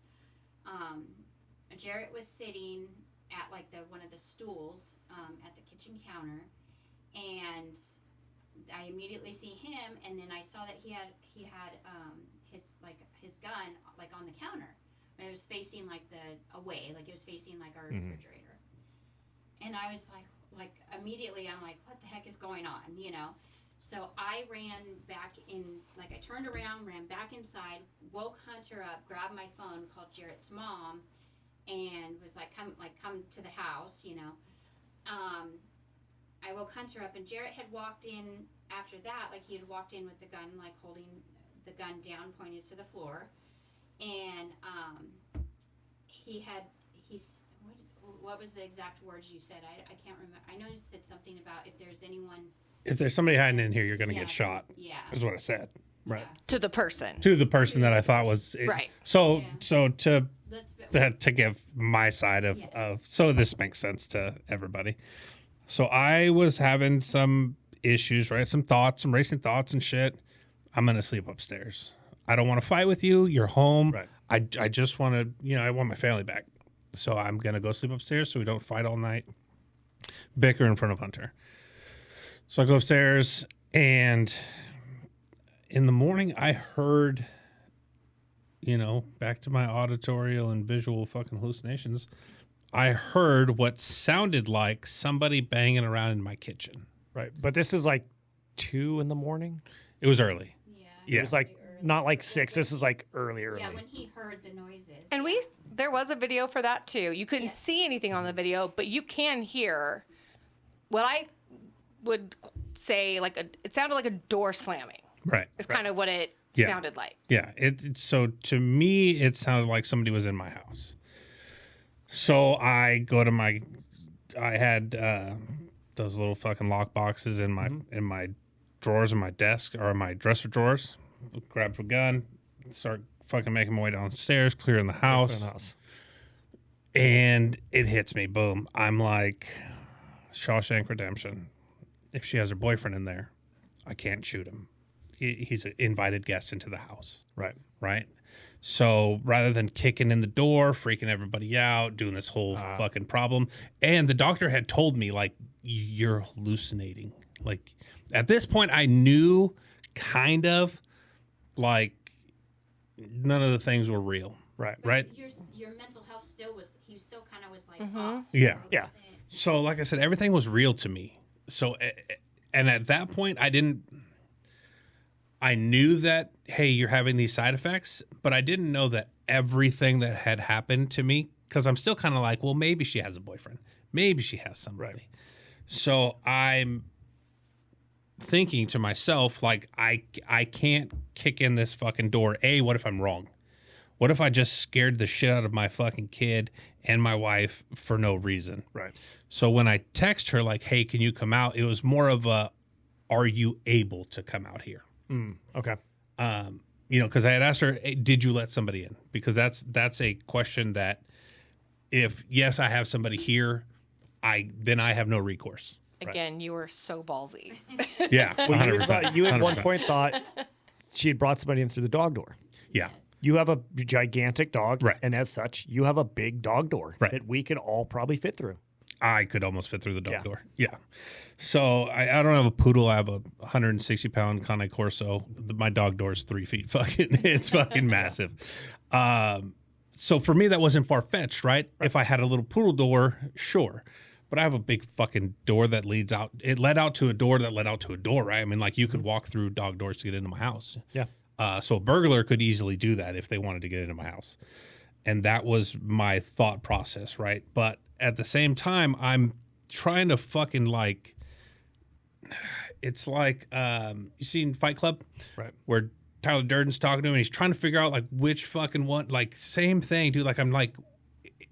Jarrett was sitting at like one of the stools at the kitchen counter, and I immediately see him, and then I saw that he had his gun like on the counter. And it was facing like away, like it was facing like our refrigerator. And I was like immediately I'm like, what the heck is going on, So I ran back in, like I turned around, ran back inside, woke Hunter up, grabbed my phone, called Jarrett's mom, and was like, come to the house, I woke Hunter up, and Jarrett had walked in after that, like he had walked in with the gun, like holding the gun down, pointed to the floor, and what was the exact words you said? I can't remember. I know you said something about if there's somebody hiding in here, you're going to get shot. Yeah, is what I said. Right. Yeah. To the person that I thought was right. So to give my side of so this makes sense to everybody. So I was having some issues, right? Some racing thoughts and shit. I'm going to sleep upstairs. I don't want to fight with you. You're home. Right. I just want to, I want my family back. So I'm going to go sleep upstairs so we don't fight all night, bicker in front of Hunter. So I go upstairs, and in the morning I heard, back to my auditorial and visual fucking hallucinations, I heard what sounded like somebody banging around in my kitchen. Right. But this is like 2 a.m. It was early. Yeah. It was like not like 6. This is like early. Yeah, when he heard the noises. And there was a video for that too. You couldn't see anything on the video, but you can hear what I would say it sounded like a door slamming. Right. It's kind of what it sounded like. Yeah. So to me, it sounded like somebody was in my house. So I go to I had those little fucking lock boxes in my drawers in my desk or in my dresser drawers. Grab a gun, start fucking making my way downstairs, clearing the house. And it hits me. Boom. I'm like, Shawshank Redemption. If she has her boyfriend in there, I can't shoot him. He's an invited guest into the house. Right. Right. So rather than kicking in the door, freaking everybody out, doing this whole fucking problem, and the doctor had told me, like, you're hallucinating. Like, at this point, I knew kind of, like, none of the things were real. Right. Right? Your mental health still was, he still kind of was like, off. Yeah. Yeah. So, like I said, everything was real to me. So, and at that point, I knew that, hey, you're having these side effects, but I didn't know that everything that had happened to me, because I'm still kind of like, well, maybe she has a boyfriend. Maybe she has somebody. Right. So I'm thinking to myself, like, I can't kick in this fucking door. A, what if I'm wrong? What if I just scared the shit out of my fucking kid and my wife for no reason? Right. So when I text her, like, hey, can you come out? It was more of a, are you able to come out here? Okay. Because I had asked her, hey, did you let somebody in? Because that's a question that if, yes, I have somebody here, then I have no recourse. Again, you were so ballsy. Yeah, Well, 100%. you at one 100%. point thought she had brought somebody in through the dog door. Yeah. You have a gigantic dog, Right. and as such, you have a big dog door Right. that we could all probably fit through. I could almost fit through the dog Yeah. door. Yeah. So I don't have a poodle. I have a 160-pound Cane Corso. My dog door is 3 feet. It's fucking massive. So for me, that wasn't far-fetched, right? If I had a little poodle door, sure. But I have a big fucking door that leads out. It led out to a door that led out to a door, right? I mean, like, you could walk through dog doors to get into my house. Yeah. So a burglar could easily do that if they wanted to get into my house. And that was my thought process, right? But at the same time, I'm trying to fucking, like, it's like, you seen Fight Club? Right. Where Tyler Durden's talking to him and he's trying to figure out, like, which fucking one, like, same thing, dude. Like, I'm like,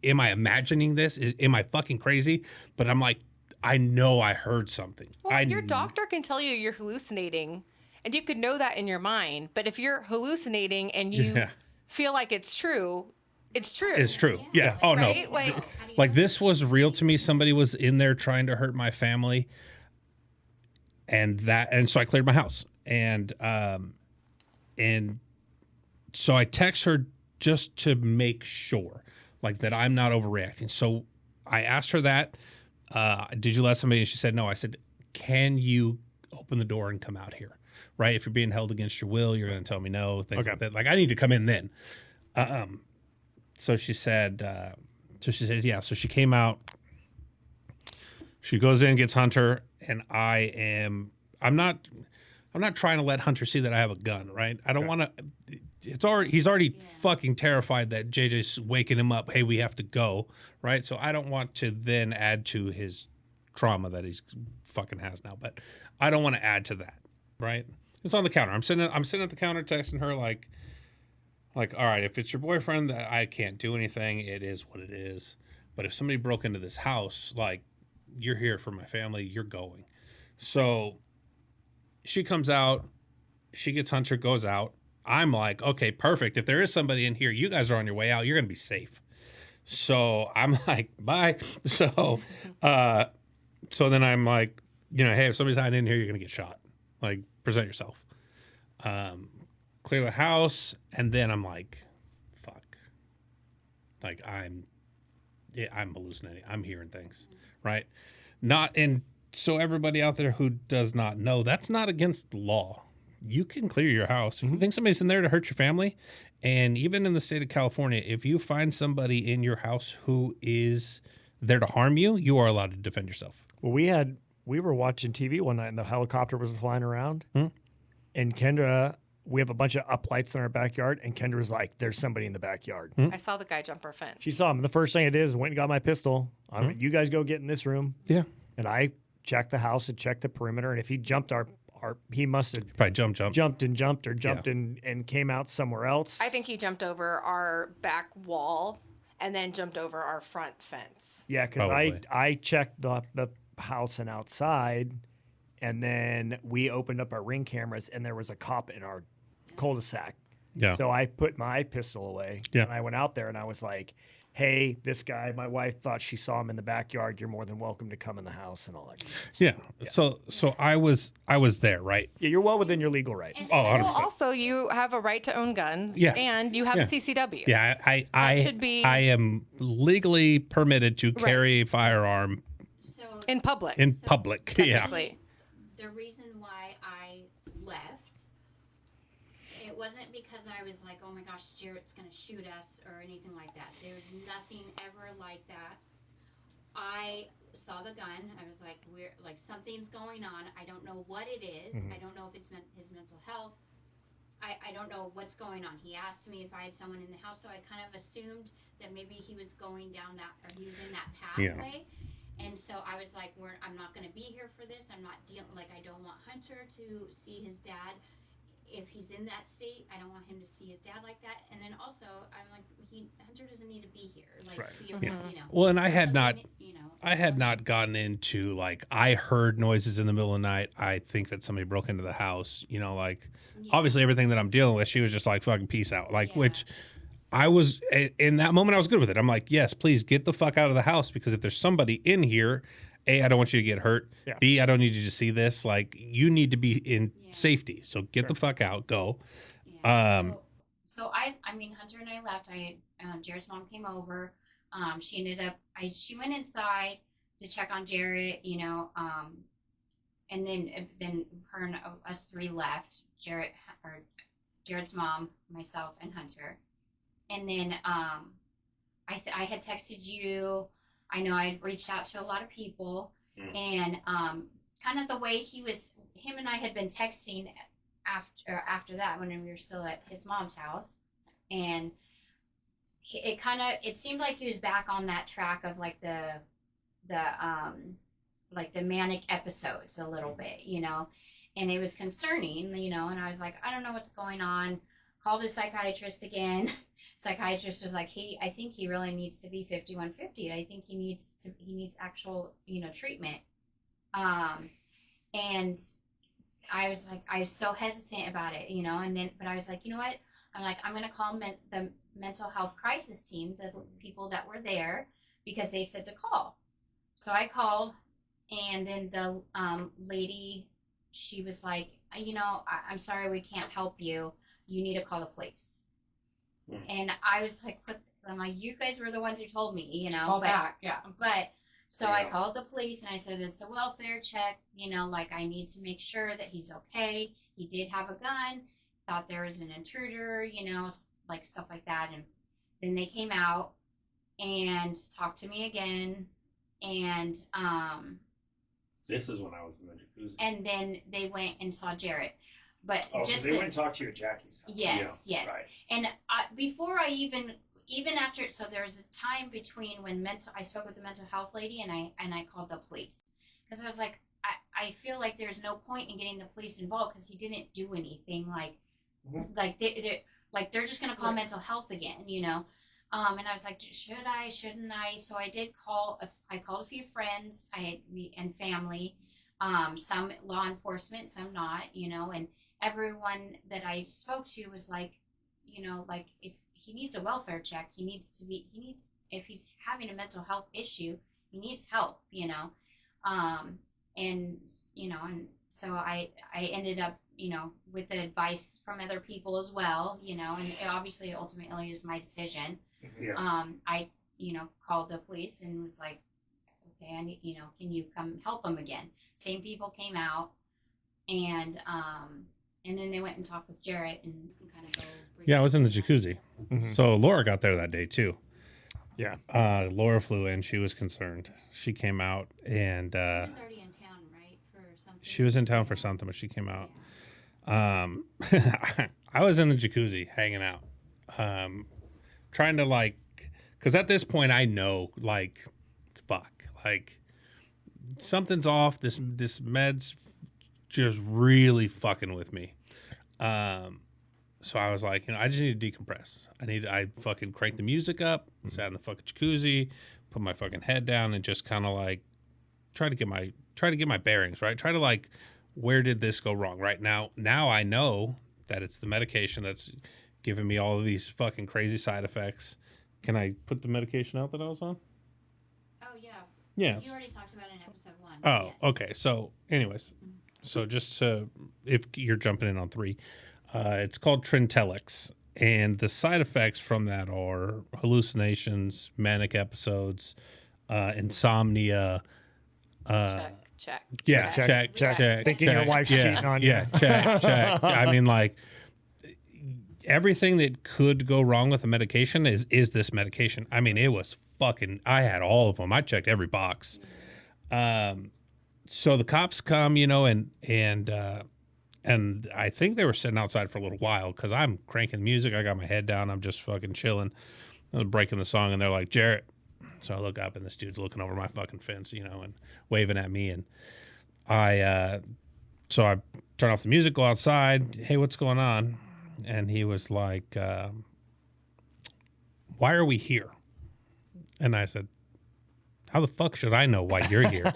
am I imagining this? Am I fucking crazy? But I'm like, I know I heard something. Well, your doctor can tell you you're hallucinating, and you could know that in your mind. But if you're hallucinating and you feel like it's true, it's true. It's true. Yeah. Oh, right? no. Like This was real to me. Somebody was in there trying to hurt my family. And so I cleared my house. And so I text her just to make sure, like, that I'm not overreacting. So I asked her that, did you let somebody? And she said, no. I said, can you open the door and come out here? Right? If you're being held against your will, you're going to tell me no, things like that. Like, I need to come in then. So she said, yeah. So she came out. She goes in, gets Hunter, and I'm not trying to let Hunter see that I have a gun, right? I don't want to. He's already fucking terrified that JJ's waking him up. Hey, we have to go, right? So I don't want to then add to his trauma that he's fucking has now. But I don't want to add to that, right? It's on the counter. I'm sitting at the counter texting her like, all right, if it's your boyfriend, I can't do anything. It is what it is. But if somebody broke into this house, like, you're here for my family, you're going. So she comes out, she gets Hunter, goes out. I'm like, okay, perfect. If there is somebody in here, you guys are on your way out. You're going to be safe. So I'm like, bye. So then I'm like, hey, if somebody's hiding in here, you're going to get shot. Like, present yourself. Clear the house. And then I'm like, fuck. Like, I'm hallucinating. I'm hearing things, right? So everybody out there who does not know, that's not against the law. You can clear your house. If you think somebody's in there to hurt your family, and even in the state of California, if you find somebody in your house who is there to harm you, you are allowed to defend yourself. Well, we were watching TV one night, and the helicopter was flying around, and Kendra, we have a bunch of uplights in our backyard, and Kendra's like, there's somebody in the backyard. I saw the guy jump our fence. She saw him. And the first thing I did is went and got my pistol. I went, you guys go get in this room. Yeah. And I checked the house and checked the perimeter. And if he jumped he must have Probably jumped and came out somewhere else. I think he jumped over our back wall and then jumped over our front fence. Yeah, because I checked the house and outside, and then we opened up our Ring cameras, and there was a cop in our cul-de-sac. Yeah. So I put my pistol away. Yeah. And I went out there and I was like, hey, this guy, my wife thought she saw him in the backyard. You're more than welcome to come in the house and all that. Yeah. So I was there, right? Yeah, you're well within your legal right. Oh, 100%. Well, also, you have a right to own guns. Yeah. And you have a CCW. Yeah, I am legally permitted to carry a firearm So In public. in public. Yeah. Technically. the reason why I left, it wasn't because I was like, oh my gosh, Jarrett's going to shoot us or anything like that. There was nothing ever like that. I saw the gun. I was like, we're like, something's going on. I don't know what it is. I don't know if it's his mental health. I don't know what's going on. He asked me if I had someone in the house, so I kind of assumed that maybe he was going down that, or he was in that pathway. And so I was like, I'm not going to be here for this. I'm not dealing, like, I don't want Hunter to see his dad. If he's in that state, I don't want him to see his dad like that. And then also, I'm like, Hunter doesn't need to be here. Like, Right. you know. Well, and I had not, you know, I had not gotten into like I heard noises in the middle of the night. I think that somebody broke into the house. You know, like obviously everything that I'm dealing with, she was just like fucking peace out. Like which I was in that moment, I was good with it. I'm like, yes, please get the fuck out of the house because if there's somebody in here, A, I don't want you to get hurt. Yeah. B, I don't need you to see this. Like you need to be in safety. So get the fuck out. Go. So I mean, Hunter and I left. Jarrett's mom came over. She ended up, she went inside to check on Jarrett, you know, and then her and us three left. Jarrett's mom, myself, and Hunter. And then I had texted you. I know I'd reached out to a lot of people, and kind of the way him and I had been texting after that when we were still at his mom's house, and it seemed like he was back on that track of like the manic episodes a little bit, you know, and it was concerning, you know, and I was like, I don't know what's going on. Called his psychiatrist again. Psychiatrist was like, I think he really needs to be 5150. I think he needs actual, you know, treatment. And I was like, I was so hesitant about it, you know, but I was like, you know what? I'm like, I'm going to call the mental health crisis team, the people that were there, because they said to call. So I called, and then the lady, she was like, you know, I'm sorry, we can't help you. You need to call the police. And I was like, I'm like, you guys were the ones who told me, you know. Call back, yeah. But so I called the police and I said, it's a welfare check, you know, like I need to make sure that he's okay. He did have a gun, thought there was an intruder, you know, like stuff like that. And then they came out and talked to me again. And this is when I was in the jacuzzi. And then they went and saw Jarrett. But just they went and talked to you at Jackie's house. Yes. Right. And before I even after, so there was a time between when I spoke with the mental health lady and I called the police, because I was like, I feel like there's no point in getting the police involved because he didn't do anything like they're just gonna call mental health again, you know. And I was like, should I, shouldn't I? So I did call. I called a few friends and family, some law enforcement, some not, you know, and everyone that I spoke to was like, you know, like if he needs a welfare check, if he's having a mental health issue, he needs help, you know. And, you know, and so I ended up, you know, with the advice from other people as well, you know, and it obviously ultimately is my decision. Yeah. I, you know, called the police and was like, okay, I need, you know, can you come help him again? Same people came out, and then they went and talked with Jarrett and kind of go. Yeah, I was in the jacuzzi. So Laura got there that day too. Yeah. Laura flew in. She was concerned. She came out and she was already in town, right, for something. she was in town for something, but she came out. I was in the jacuzzi hanging out, trying to like, because at this point I know like, fuck, like something's off. This med's just really fucking with me. So I was like, you know, I just need to decompress. I fucking cranked the music up, sat in the fucking jacuzzi, put my fucking head down, and just kind of like try to get my bearings, right? Try to like, where did this go wrong? Right now I know that it's the medication that's giving me all of these fucking crazy side effects. Can I put the medication out that I was on? Oh, yeah. Yes. You already talked about it in episode 1. Oh, yes. okay. So, anyways, so just if you're jumping in on 3, it's called Trintellix, and the side effects from that are hallucinations, manic episodes, insomnia. Check. Yeah, check. Thinking your wife's cheating on you. Yeah, check. I mean, like, everything that could go wrong with a medication is this medication. I mean, it was fucking. I had all of them. I checked every box. So the cops come, and I think they were sitting outside for a little while because I'm cranking music. I got my head down. I'm just fucking chilling. I'm breaking the song, and they're like, Jarrett. So I look up, and this dude's looking over my fucking fence, and waving at me. And so I turn off the music, go outside. Hey, what's going on? And he was like, why are we here? And I said, how the fuck should I know why you're here?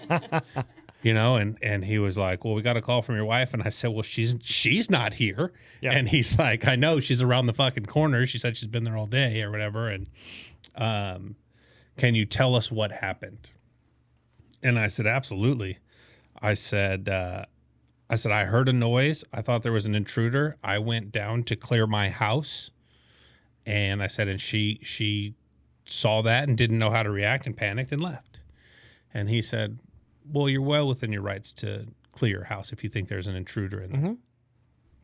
And he was like, well, we got a call from your wife. And I said, well, she's not here. Yeah. And he's like, I know, she's around the fucking corner. She said she's been there all day or whatever. And can you tell us what happened? And I said, absolutely. I said, I heard a noise. I thought there was an intruder. I went down to clear my house. And I said, and she saw that and didn't know how to react and panicked and left. And he said, well, you're well within your rights to clear your house if you think there's an intruder in there. Mm-hmm.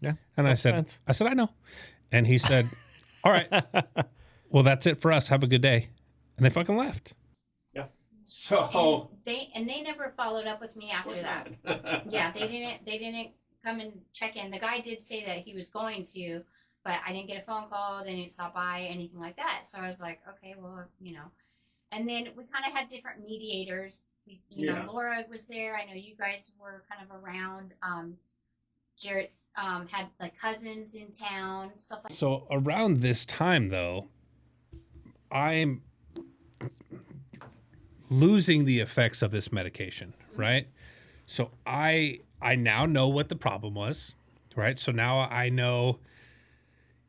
Yeah. And I said, I know. And he said, all right, well, that's it for us. Have a good day. And they fucking left. Yeah. So they never followed up with me after that. Yeah, they didn't come and check in. The guy did say that he was going to, but I didn't get a phone call. They didn't stop by, anything like that. So I was like, okay, well, And then we kind of had different mediators. Laura was there. I know you guys were kind of around. Jarrett's had like cousins in town, stuff like that. So around this time, though, I'm losing the effects of this medication, right? So I now know what the problem was, right? So now I know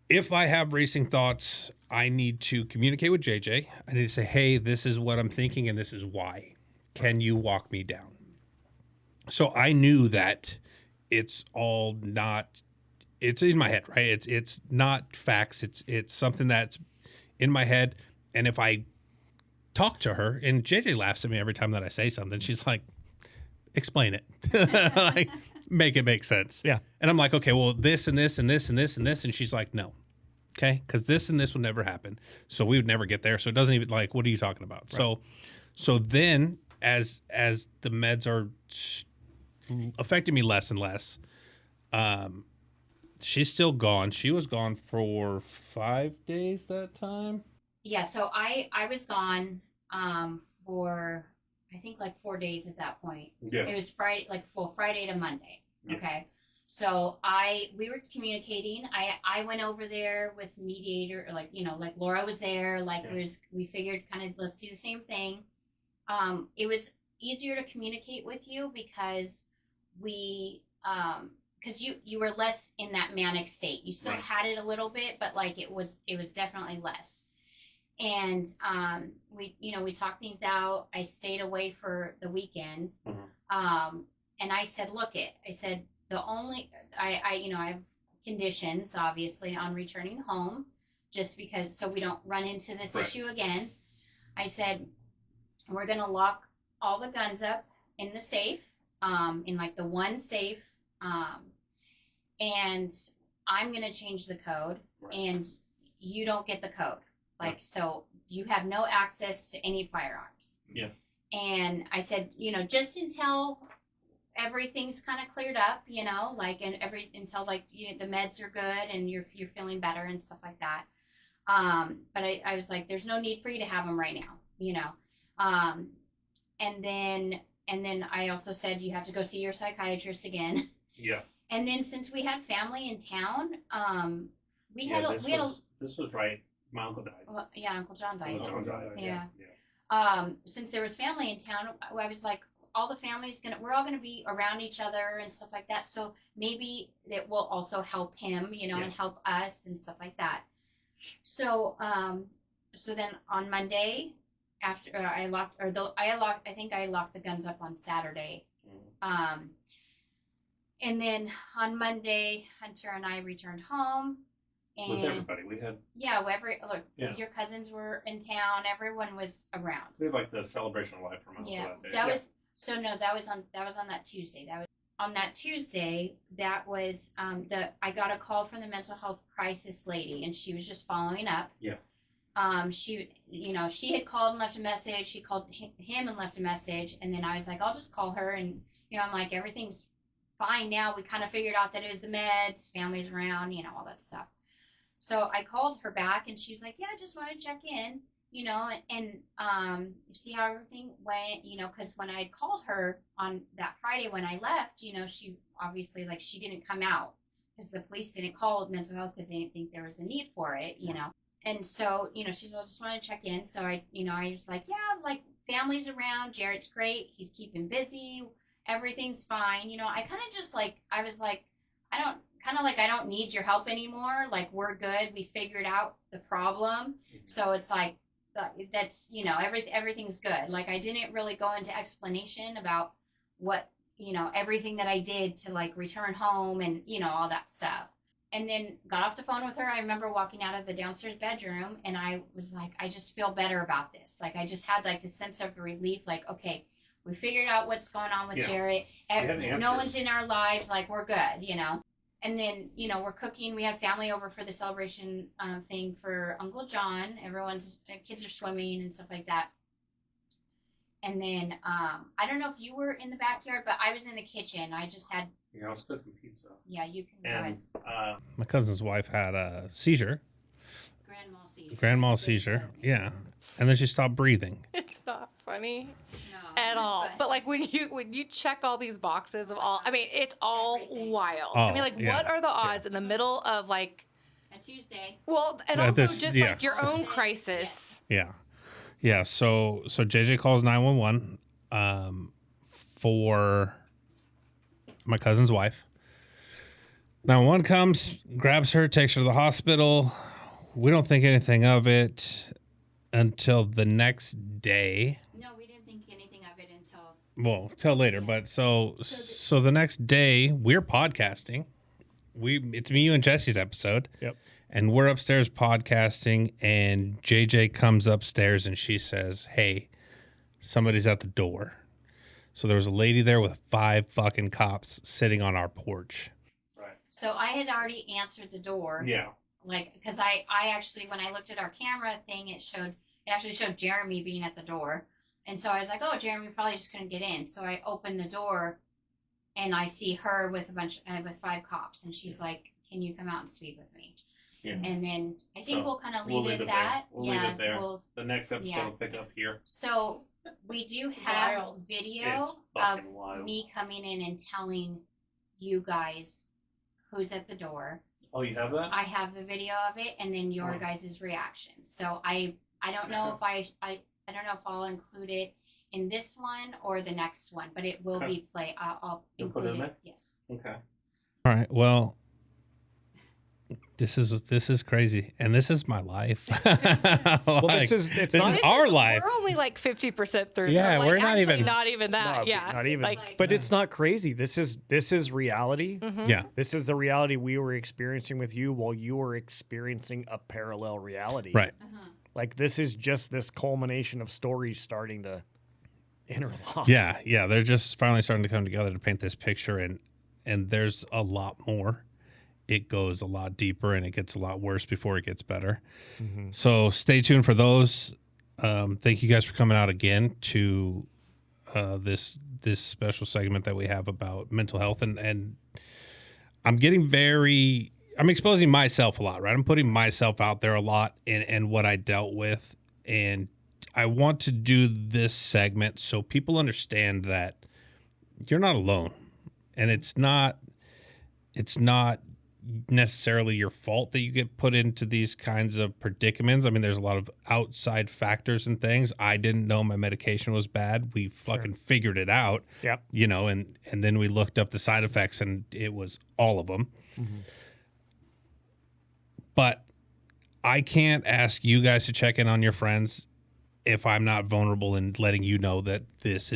if I have racing thoughts, I need to communicate with JJ. I need to say, hey, this is what I'm thinking and this is why. Can you walk me down? So I knew that it's all not, it's in my head, right? It's not facts. It's something that's in my head. And if I talk to her, and JJ laughs at me every time that I say something, she's like, explain it. Like, make it make sense. Yeah. And I'm like, okay, well, this and this and this and this and this. And she's like, no. Okay. Because this and this would never happen. So we would never get there. So it doesn't even, like, what are you talking about? Right. So then as the meds are affecting me less and less, she's still gone. She was gone for 5 days that time. Yeah, so I was gone for I think like 4 days at that point. Yeah. It was Friday, like Friday to Monday. Yeah. Okay. So we were communicating. I went over there with mediator, like Laura was there, like yeah. We figured kind of let's do the same thing. It was easier to communicate with you because you were less in that manic state. You still right. had it a little bit, but like it was definitely less. And we talked things out. I stayed away for the weekend. Mm-hmm. And I said, I said I have conditions obviously on returning home, just because so we don't run into this right. issue again. I said we're gonna lock all the guns up in the safe, in like the one safe, and I'm gonna change the code, right. and you don't get the code. Like, so you have no access to any firearms. Yeah. And I said, just until everything's kind of cleared up, until like the meds are good and you're feeling better and stuff like that. But I was like, there's no need for you to have them right now, and then I also said you have to go see your psychiatrist again. Yeah. And then since we had family in town, this was right. My uncle died. Well, yeah, Uncle John died. Uncle John died. Yeah. Since there was family in town, I was like, all the family's we're all gonna be around each other and stuff like that. So maybe it will also help him, and help us and stuff like that. So so then on Monday, after I think I locked the guns up on Saturday. And then on Monday, Hunter and I returned home. And with everybody, we had your cousins were in town. Everyone was around. We had like the celebration of life for my that day. That was on that Tuesday. On that Tuesday. That was I got a call from the mental health crisis lady, and she was just following up. Yeah. She had called and left a message. She called him and left a message, and then I was like, I'll just call her, and I'm like, everything's fine now. We kind of figured out that it was the meds, family's around, all that stuff. So I called her back, and she was like, yeah, I just wanted to check in, and see how everything went, because when I had called her on that Friday when I left, she obviously, she didn't come out because the police didn't call mental health because they didn't think there was a need for it, And so, she's like, I just wanted to check in. So I was like, yeah, family's around. Jarrett's great. He's keeping busy. Everything's fine. I kind of just I was like, I don't need your help anymore. We're good. We figured out the problem. So it's that's, everything's good. I didn't really go into explanation about what, everything that I did to return home and, all that stuff. And then got off the phone with her. I remember walking out of the downstairs bedroom, and I was like, I just feel better about this. I just had this sense of relief. Okay, we figured out what's going on with Jarrett. No one's in our lives. We're good, And then, we're cooking. We have family over for the celebration thing for Uncle John. Kids are swimming and stuff like that. And then, I don't know if you were in the backyard, but I was in the kitchen. I just had... I was cooking pizza. Yeah, you can go ahead. My cousin's wife had a seizure. Grand mal seizure. Yeah. And then she stopped breathing. It's not funny at all. But when you check all these boxes of all, it's all wild. Oh, what are the odds in the middle of a Tuesday? Well, and also just your own crisis. Yeah. Yeah. So JJ calls 911 for my cousin's wife. 911 comes, grabs her, takes her to the hospital. We don't think anything of it until the next day. No, we didn't think anything of it till later. Yeah. But so the next day we're podcasting. It's me, you, and Jesse's episode. Yep. And we're upstairs podcasting, and JJ comes upstairs and she says, "Hey, somebody's at the door." So there was a lady there with 5 fucking cops sitting on our porch. Right. So I had already answered the door. Yeah. Because I actually, when I looked at our camera thing, it actually showed Jeremy being at the door. And so I was like, oh, Jeremy probably just couldn't get in. So I opened the door, and I see her with with 5 cops. And she's like, can you come out and speak with me? Yeah. And then I think we'll kind of leave it at that. We'll leave it there. The next episode will pick up here. So we do have video of me coming in and telling you guys who's at the door. Oh, you have that? I have the video of it, and then your guys' reaction. So I don't know if I don't know if I'll include it in this one or the next one, but it will be play. I'll include it. There? Yes. Okay. All right. Well, this is crazy, and this is my life. This is our life. We're only 50% through. Yeah, we're not even that. No, not even. But it's not crazy. This is reality. Mm-hmm. Yeah, this is the reality we were experiencing with you while you were experiencing a parallel reality. Right. Uh-huh. This is just this culmination of stories starting to interlock. Yeah. They're just finally starting to come together to paint this picture, and there's a lot more. It goes a lot deeper, and it gets a lot worse before it gets better. Mm-hmm. So stay tuned for those. Thank you guys for coming out again to this special segment that we have about mental health, and I'm exposing myself a lot, right? I'm putting myself out there a lot and what I dealt with, and I want to do this segment so people understand that you're not alone, and it's not necessarily your fault that you get put into these kinds of predicaments. I mean, there's a lot of outside factors and things. I didn't know my medication was bad. We fucking figured it out. Yep. You know, and then we looked up the side effects, and it was all of them. Mm-hmm. But I can't ask you guys to check in on your friends if I'm not vulnerable in letting you know that this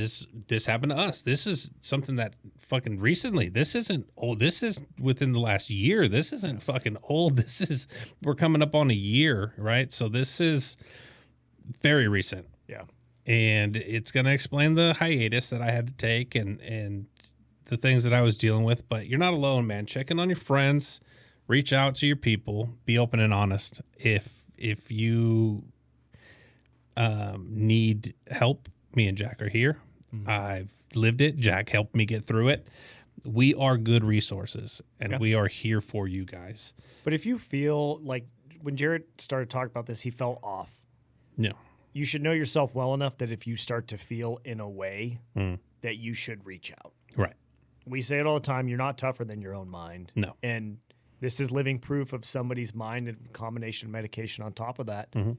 happened to us. This is something that fucking recently. This isn't old. This is within the last year. This isn't fucking old. We're coming up on a year, right? So this is very recent. Yeah. And it's going to explain the hiatus that I had to take and the things that I was dealing with. But you're not alone, man. Check in on your friends. Reach out to your people. Be open and honest. If you need help, me and Jack are here. Mm-hmm. I've lived it. Jack helped me get through it. We are good resources, and we are here for you guys. But if you feel like when Jared started talking about this, he felt off. No. You should know yourself well enough that if you start to feel in a way that you should reach out. Right. We say it all the time. You're not tougher than your own mind. No. And this is living proof of somebody's mind and combination of medication on top of that. Mm-hmm.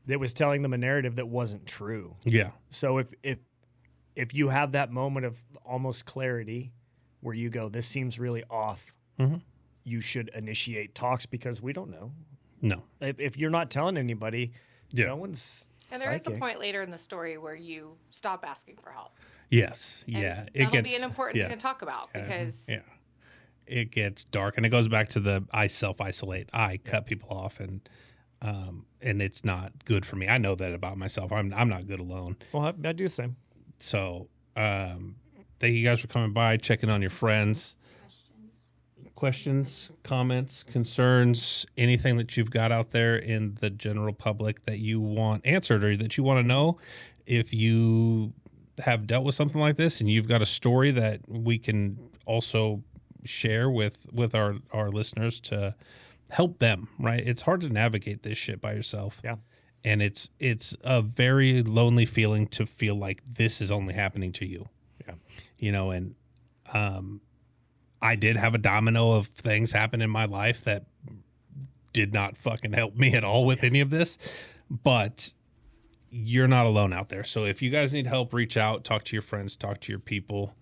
That was telling them a narrative that wasn't true. Yeah. So if you have that moment of almost clarity where you go, this seems really off, you should initiate talks because we don't know. No. If you're not telling anybody, no one's And there is a point later in the story where you stop asking for help. Yes. And yeah. That'll be an important thing to talk about because... Yeah. It gets dark, and it goes back to the I self-isolate. I cut people off, and it's not good for me. I know that about myself. I'm not good alone. Well, I do the same. So thank you guys for coming by, checking on your friends. Questions, comments, concerns, anything that you've got out there in the general public that you want answered or that you want to know. If you have dealt with something like this and you've got a story that we can also share with our listeners to help them, right? It's hard to navigate this shit by yourself. Yeah. And it's a very lonely feeling to feel like this is only happening to you. Yeah. You know, and I did have a domino of things happen in my life that did not fucking help me at all with any of this, but you're not alone out there. So if you guys need help, reach out, talk to your friends, talk to your people.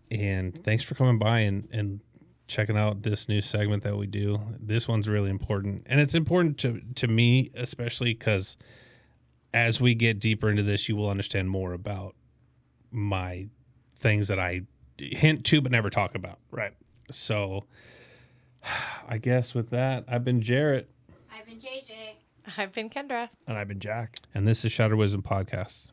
And thanks for coming by and checking out this new segment that we do. This one's really important. And it's important to me, especially because as we get deeper into this, you will understand more about my things that I hint to but never talk about. Right. So I guess with that, I've been Jarrett. I've been JJ. I've been Kendra. And I've been Jack. And this is Shattered Wisdom Podcast.